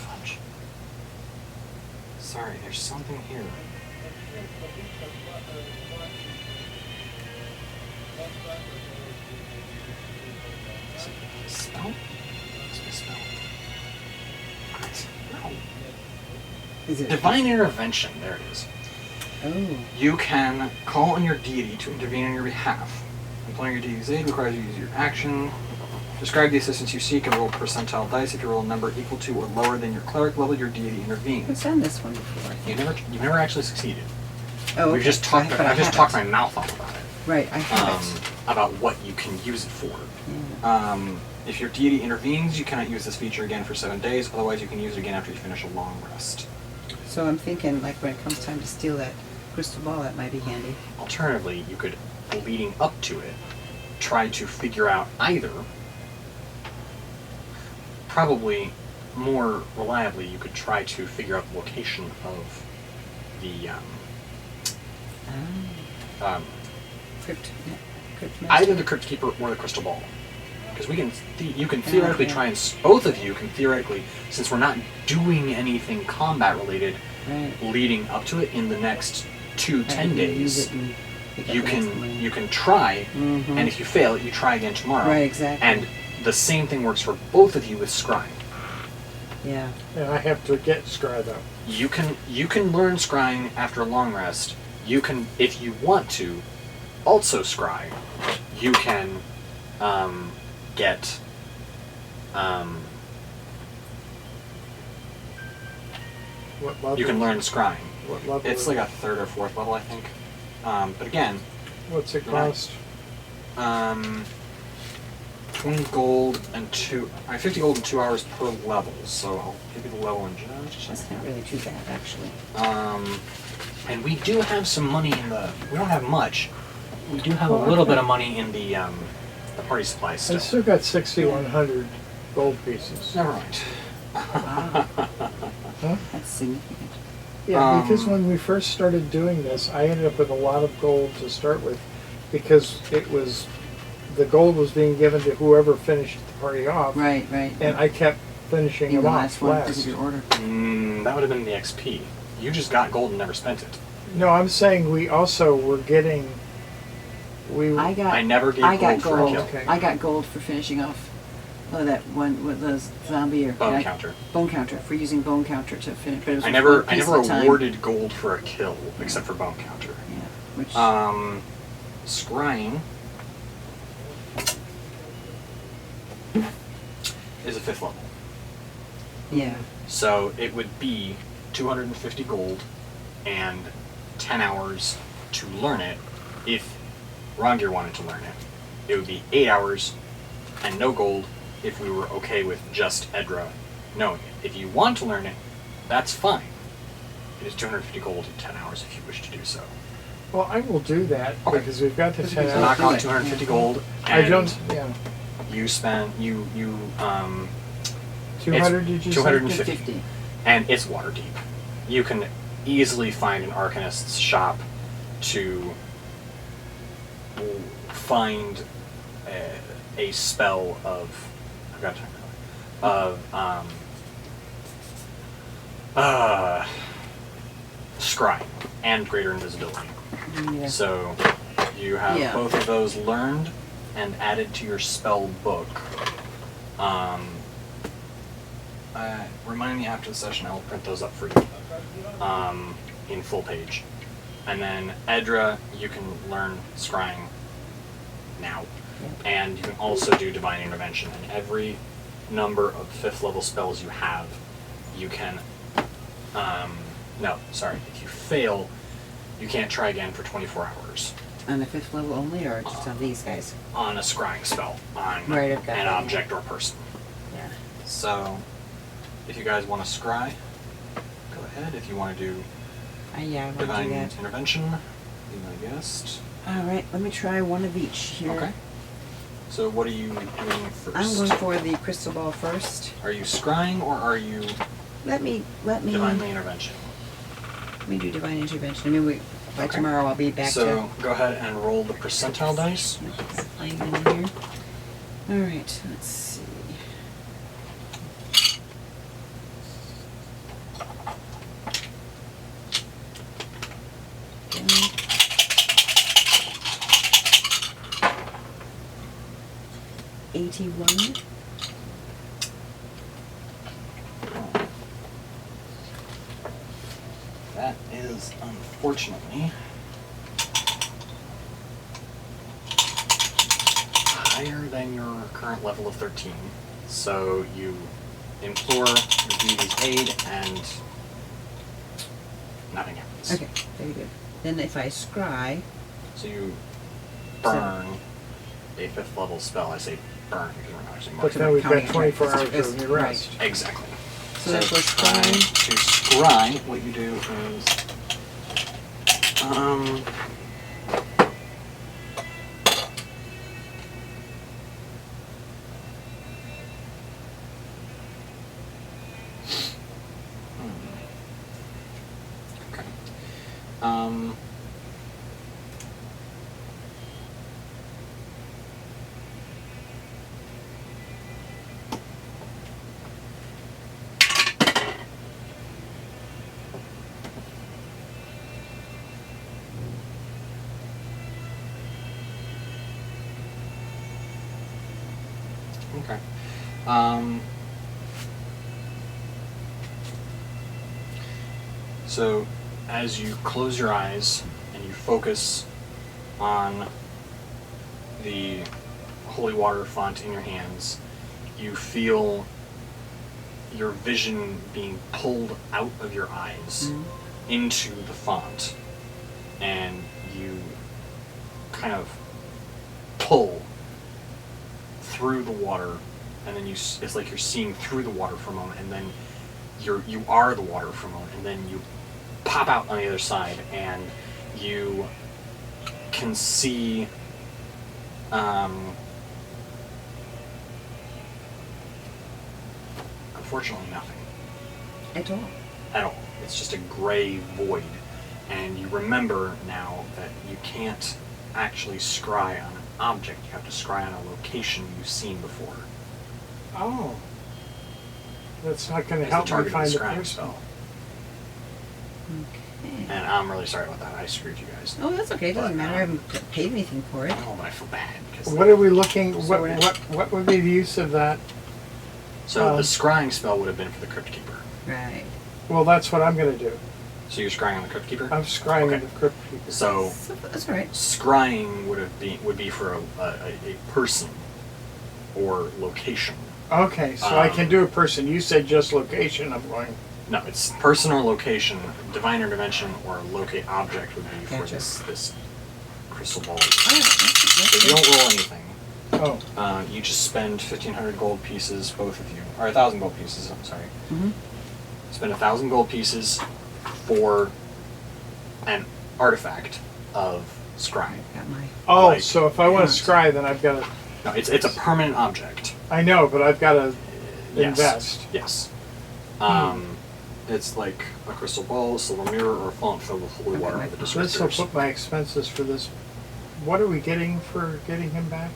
Fudge. Sorry, there's something here. Is it a spell? Is it a spell? What? No. Is it Divine Intervention, there it is. Oh. You can call on your deity to intervene on your behalf. Employing your deity's aid requires you to use your action. Describe the assistance you seek and roll percentile dice. If you roll a number equal to or lower than your cleric level, your deity intervenes. I've done this one before. You've never actually succeeded. Oh, okay. We've just talked. But I I've just haven't. talked my mouth off about it. Right, I have About what you can use it for. Yeah. If your deity intervenes, you cannot use this feature again for 7 days. Otherwise, you can use it again after you finish a long rest. So I'm thinking, like, when it comes time to steal that crystal ball, that might be handy. Alternatively, you could, leading up to it, try to figure out either. Probably more reliably, you could try to figure out the location of the Crypt master. either the Crypt Keeper or the Crystal Ball. Because you can theoretically try and both of you can theoretically, since we're not doing anything combat related Right. leading up to it in the next 10 Use days, it and pick up you the next can one. you can try, Mhm. and if you fail, you try again tomorrow. Right, exactly. And the same thing works for both of you with scrying. Yeah. And I have to get Scry though. You can learn scrying after a long rest. You can, if you want to, also scry. You can get What level? you can learn scrying. What level? It's like a 3rd or 4th level, I think. But again, What's it you're not- cost? 20 gold and 50 gold and 2 hours per level. So I'll give you the level in just a That's second. not really too bad, actually. And we do have some money in the. We don't have much. We do have Well, a little okay. bit of money in the party supplies I still. still got 6,100 gold pieces. Never mind. Wow. Huh? That's significant. Yeah, because when we first started doing this, I ended up with a lot of gold to start with, because the gold was being given to whoever finished the party off, Right, right. and I kept finishing Being them the off last one because last. of your order. That would have been the XP. You just got gold and never spent it. No, I'm saying we also were getting. I never gave I got gold for a gold. kill. Okay. I got gold for finishing off that one with the zombie or Bone counter. Bone counter for using bone counter to finish. But it was I one never piece at a time. awarded gold for a kill except for bone counter. Yeah, which Scrying is a 5th level. yeah. So it would be 250 gold and 10 hours to learn it if Rongear wanted to learn it. It would be 8 hours and no gold if we were okay with just Edra knowing it. If you want to learn it, that's fine. It is 250 gold and 10 hours if you wish to do so. Well, I will do that Okay. because we've got the Because 10 we So can hours. knock do on it. 250 Yeah. gold and I don't. Yeah. you spend you 200, did you say? 250. 50. And it's water deep. You can easily find an arcanist's shop to find a spell of scrying and greater invisibility. Yeah. So you have Yeah. both of those learned and added to your spell book. Remind me after the session, I will print those up for you in full page. And then Edra, you can learn scrying now. And you can also do Divine Intervention. And every number of 5th level spells you have, you can... if you fail, you can't try again for 24 hours On the 5th level only, or just on these guys? on a scrying spell, on Right, I've got an that, object or person. Yeah. So, if you guys want to scry, go ahead. If you want to do Yeah, I want to do Divine that. Intervention, be my guest. All right, let me try one of each here. Okay. So what are you doing first? I'm going for the crystal ball first. Are you scrying or are you Let me Divinely Intervention? Let me do divine intervention. I mean, by Okay. tomorrow I'll be back So go ahead and roll the percentile dice. to playing in here. All right, let's see. Okay. 81. That is unfortunately higher than your current level of 13. So you implore your deity's aid and nothing happens. Okay, very good. Then if I scry, So you burn a 5th level spell. I say burn because we're not actually But marking then it. we've got Counting 24 it. hours It's- of right. rest. Exactly. so that's what's trying scry. to scry, what you do is okay. Okay. So, as you close your eyes and you focus on the holy water font in your hands, you feel your vision being pulled out of your eyes into the font, and you kind of pull through the water, and then it's like you're seeing through the water for a moment, and then you are the water for a moment, and then you pop out on the other side, and you can see unfortunately nothing At all. at all. It's just a gray void, and you remember now that you can't actually scry on an object. You have to scry on a location you've seen before. Oh. That's not going to As help the me target of find the the scrying person. spell. Okay. And I'm really sorry about that. I screwed you guys. Oh, that's okay. It doesn't But, matter. I haven't paid anything for it. Oh, but I feel bad because What are we looking, So we're not- what would be the use of that? so the scrying spell would have been for the Crypt Keeper. Right. Well, that's what I'm going to do. So you're scrying on the Crypt Keeper. I'm scrying Okay. in the crypt keeper. So So that's all right. scrying would be for a person or location. Okay, so I can Um, do a person. You said just location. I'm going, No, it's person or location. Divine Intervention or locate object would be for Gotcha. this crystal ball. All right. That's But you good. don't roll anything. oh, You just spend 1,500 gold pieces, both of you, or 1,000 gold pieces. I'm sorry. Mhm. Spend 1,000 gold pieces for an artifact of scrying. Got my. oh, Like, so if I want to yes. scry, then I've got to, No, it's a permanent object. I know, but I've got to Yes. invest. Yes. It's like a crystal ball, a silver mirror, or a font filled with holy water with the This will descriptors. put my expenses for this. What are we getting for getting him back?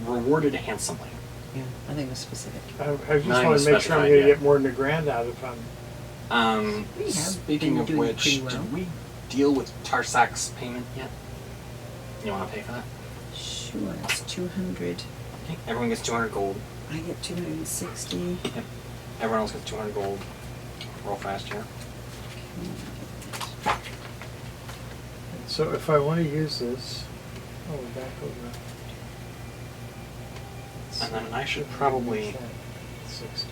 Rewarded handsomely. Yeah, nothing was specific. I just Nothing want was to make sure I'm specified going to yet. get more than $1,000 out of him. We have Speaking been of doing which, pretty well. did we deal with Tarsak's payment yet? You want to pay for that? Sure, it's 200. Okay. Everyone gets 200 gold. I get 260. Yep. Everyone else gets 200 gold. Roll fast here. So if I want to use this, oh, back over. And then I should probably 60.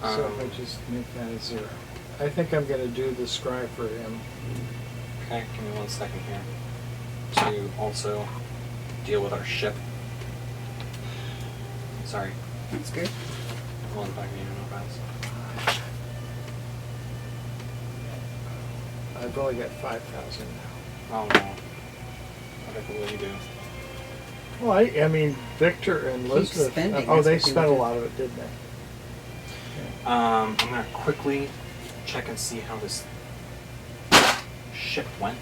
So if I just make that a 0. I think I'm going to do the scry for him. Okay, give me 1 second here. To also deal with our ship. Sorry. That's good. One back me no fast. I've only got 5,000 now. Oh no. What will you do? Well, I mean, Victor and Keep Elizabeth. spending, Oh, that's they what they spent a would do. lot of it, didn't they? I'm gonna quickly check and see how this ship went.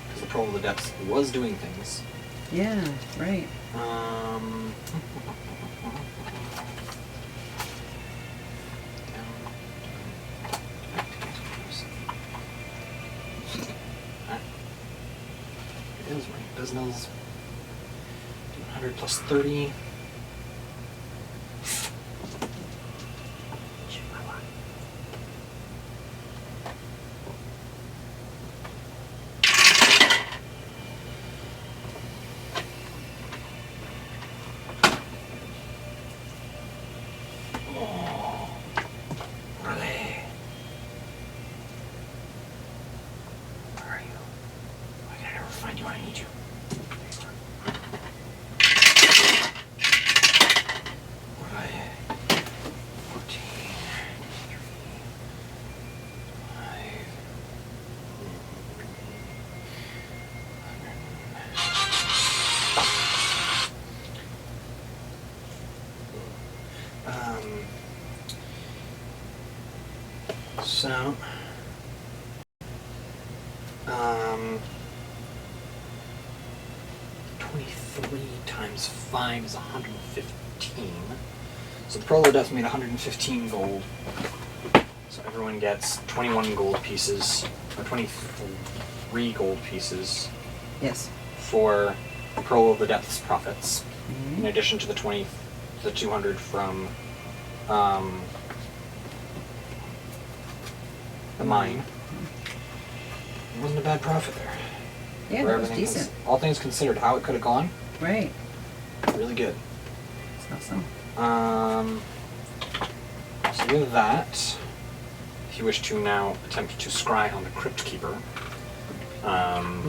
Because the Pearl of the Depths was doing things. Yeah, right. It is right. Business. 100 plus 30. Where are they? Where are you? Why can I never find you when I need you? Where are they? 14, 3, 5. So, 23 times 5 is 115. So the Pearl of Death made 115 gold. So everyone gets 21 gold pieces, or 23 gold pieces Yes. for Pearl of the Depth's profits, Mhm. in addition to the 200 from the mine. It wasn't a bad profit there. Yeah, For that was everything decent. all things considered, how it could have gone, Right. really good. It's awesome. So with that, if you wish to now attempt to scry on the Crypt Keeper,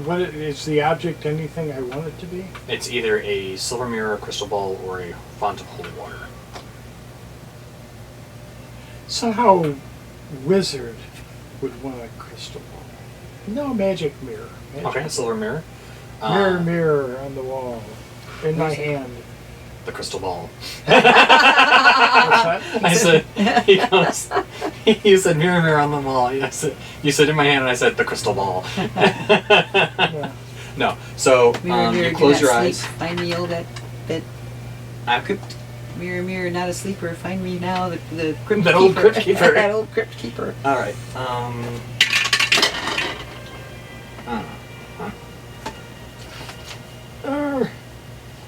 What is the object? Anything I want it to be? it's either a silver mirror, a crystal ball, or a font of holy water. Somehow, wizard would want a crystal ball. No, magic mirror. Magic Okay, a silver mirror. Mirror, mirror on the wall. In my Where's it? hand. The crystal ball. What's that? I said, he goes, you said mirror, mirror on the wall. You said in my hand, and I said the crystal ball. Yeah. No, so Mirror, mirror, you do close not your sleep. eyes. Find me, oh, that crypt. Mirror, mirror, not a sleeper. Find me now, the crypt That keeper. old crypt keeper. That old crypt keeper. All right.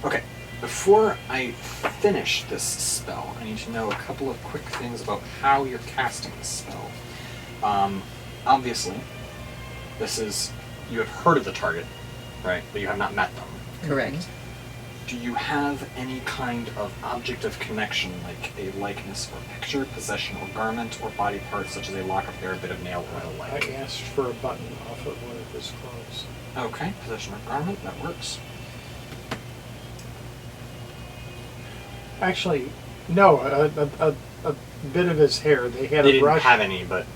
Okay. Before I finish this spell, I need to know a couple of quick things about how you're casting this spell. Obviously, you have heard of the target, right? But you have not met them. Correct. Do you have any kind of object of connection, like a likeness or picture, possession or garment, or body part, such as a lock of hair, a bit of nail oil, I like? asked for a button off of one of his clothes. Okay, possession or garment, that works. Actually, no, a bit of his hair. They had They a didn't brush. have any, but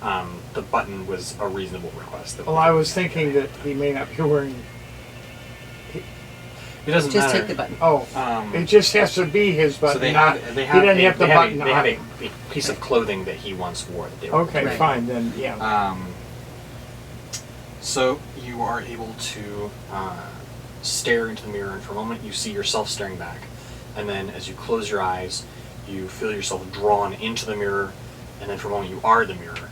the button was a reasonable request. Well, I was thinking that he may not be wearing. It doesn't Just matter. take the button. Oh, it just has to be his button. So they not, have he doesn't have the button they on have it. a piece of clothing that he once wore that they were Okay, Right. fine then. Yeah. So you are able to stare into the mirror, and for a moment you see yourself staring back, and then as you close your eyes, you feel yourself drawn into the mirror, and then for a moment you are the mirror,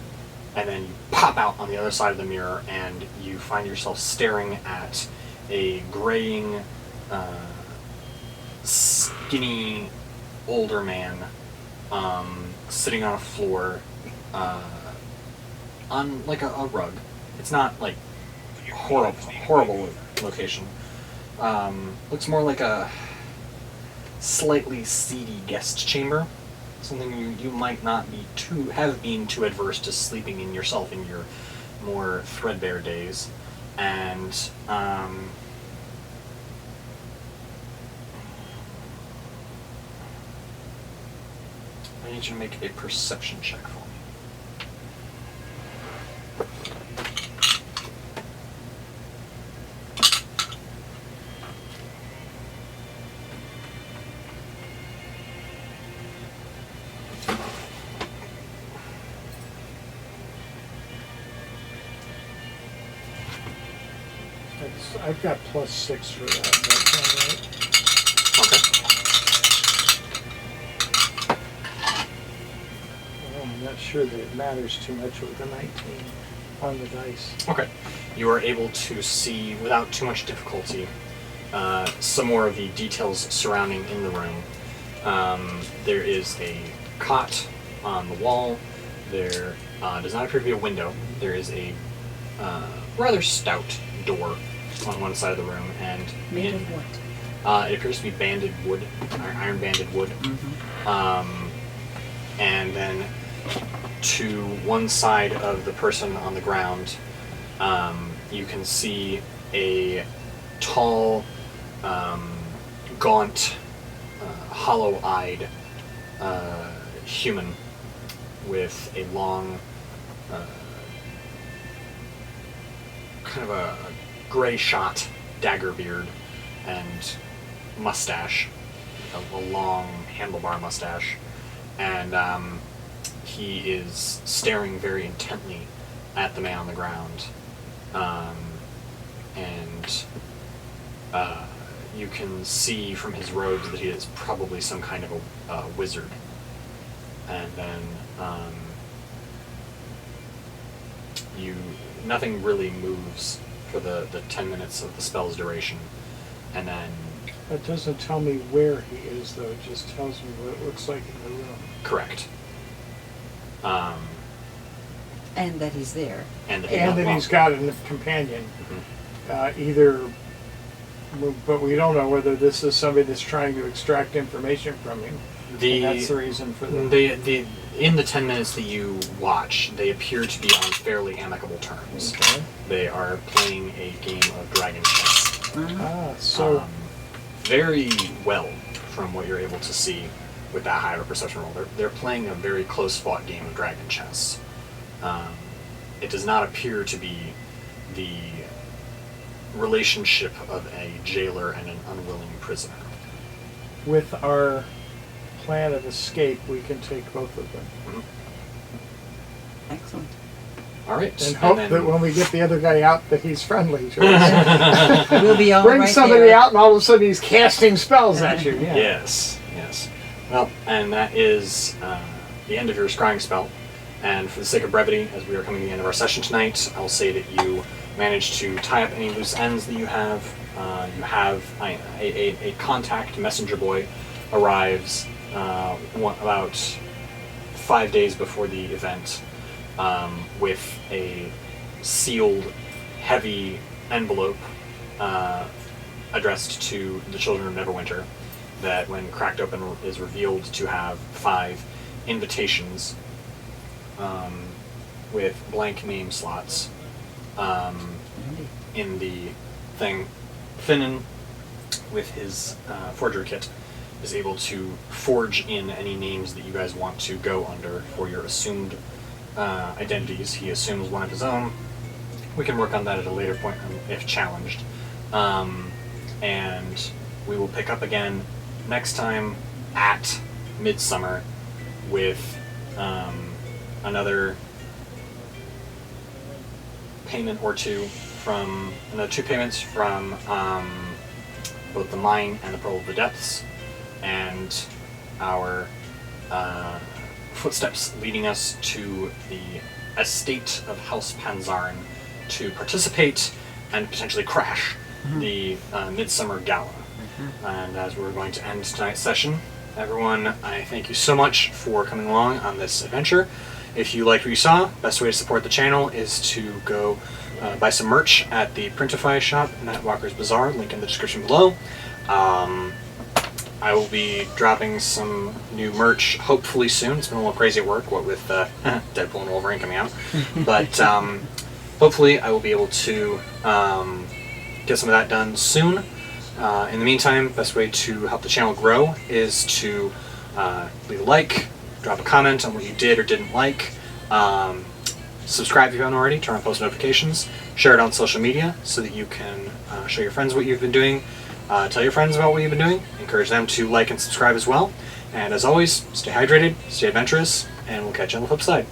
and then you pop out on the other side of the mirror, and you find yourself staring at a graying, skinny, older man sitting on a floor on like a rug. It's not like horrible location. Looks more like a slightly seedy guest chamber. Something you might not be have been too adverse to sleeping in yourself in your more threadbare days. And I need you to make a perception check for me. I've got +6 for that. That's Okay. well, I'm not sure that it matters too much with the 19 on the dice. Okay. You are able to see, without too much difficulty, some more of the details surrounding in the room. There is a cot on the wall. There does not appear to be a window. There is a rather stout door on one side of the room, and Made of what? it appears to be banded wood, iron banded wood. And then to one side of the person on the ground, you can see a tall, gaunt, hollow-eyed human with a long, kind of a gray shot dagger beard and mustache, a long handlebar mustache, and he is staring very intently at the man on the ground, and you can see from his robes that he is probably some kind of a wizard. And then nothing really moves for the 10 minutes of the spell's duration, and then That doesn't tell me where he is, though. It just tells me what it looks like in the room. correct. And that he's there. And that And that he's got a companion. Either, but we don't know whether this is somebody that's trying to extract information from him. And that's the reason for the... In the 10 minutes that you watch, they appear to be on fairly amicable terms. Okay. They are playing a game of dragon chess. So... very well from what you're able to see with that high of a perception roll. They're playing a very close-fought game of dragon chess. It does not appear to be the relationship of a jailer and an unwilling prisoner. with our plan of escape, we can take both of them. Excellent. All right. And hope then, that when we get the other guy out that he's friendly to us. We'll be all Bring right somebody there. out and all of a sudden he's casting spells at you. Yeah. Yes. Well, and that is the end of your scrying spell. And for the sake of brevity, as we are coming to the end of our session tonight, I'll say that you managed to tie up any loose ends that you have. You have a contact messenger boy arrives about 5 days before the event with a sealed, heavy envelope addressed to the children of Neverwinter that, when cracked open, is revealed to have 5 invitations with blank name slots in the thing. Finnan, with his forgery kit, is able to forge in any names that you guys want to go under for your assumed identities. He assumes one of his own. We can work on that at a later point if challenged. And we will pick up again next time at Midsummer with another payment or two from another 2 payments from both the mine and the Pearl of the Depths, and our footsteps leading us to the estate of House Panzarin to participate and potentially crash the Midsummer Gala. And as we're going to end tonight's session, everyone, I thank you so much for coming along on this adventure. If you liked what you saw, best way to support the channel is to go buy some merch at the Printify shop, Nightwalker's Bazaar, link in the description below. I will be dropping some new merch hopefully soon. It's been a little crazy at work, what with Deadpool and Wolverine coming out. But hopefully I will be able to get some of that done soon. In the meantime, best way to help the channel grow is to leave a like, drop a comment on what you did or didn't like, subscribe if you haven't already, turn on post notifications, share it on social media so that you can show your friends what you've been doing, tell your friends about what you've been doing, encourage them to like and subscribe as well. And as always, stay hydrated, stay adventurous, and we'll catch you on the flip side.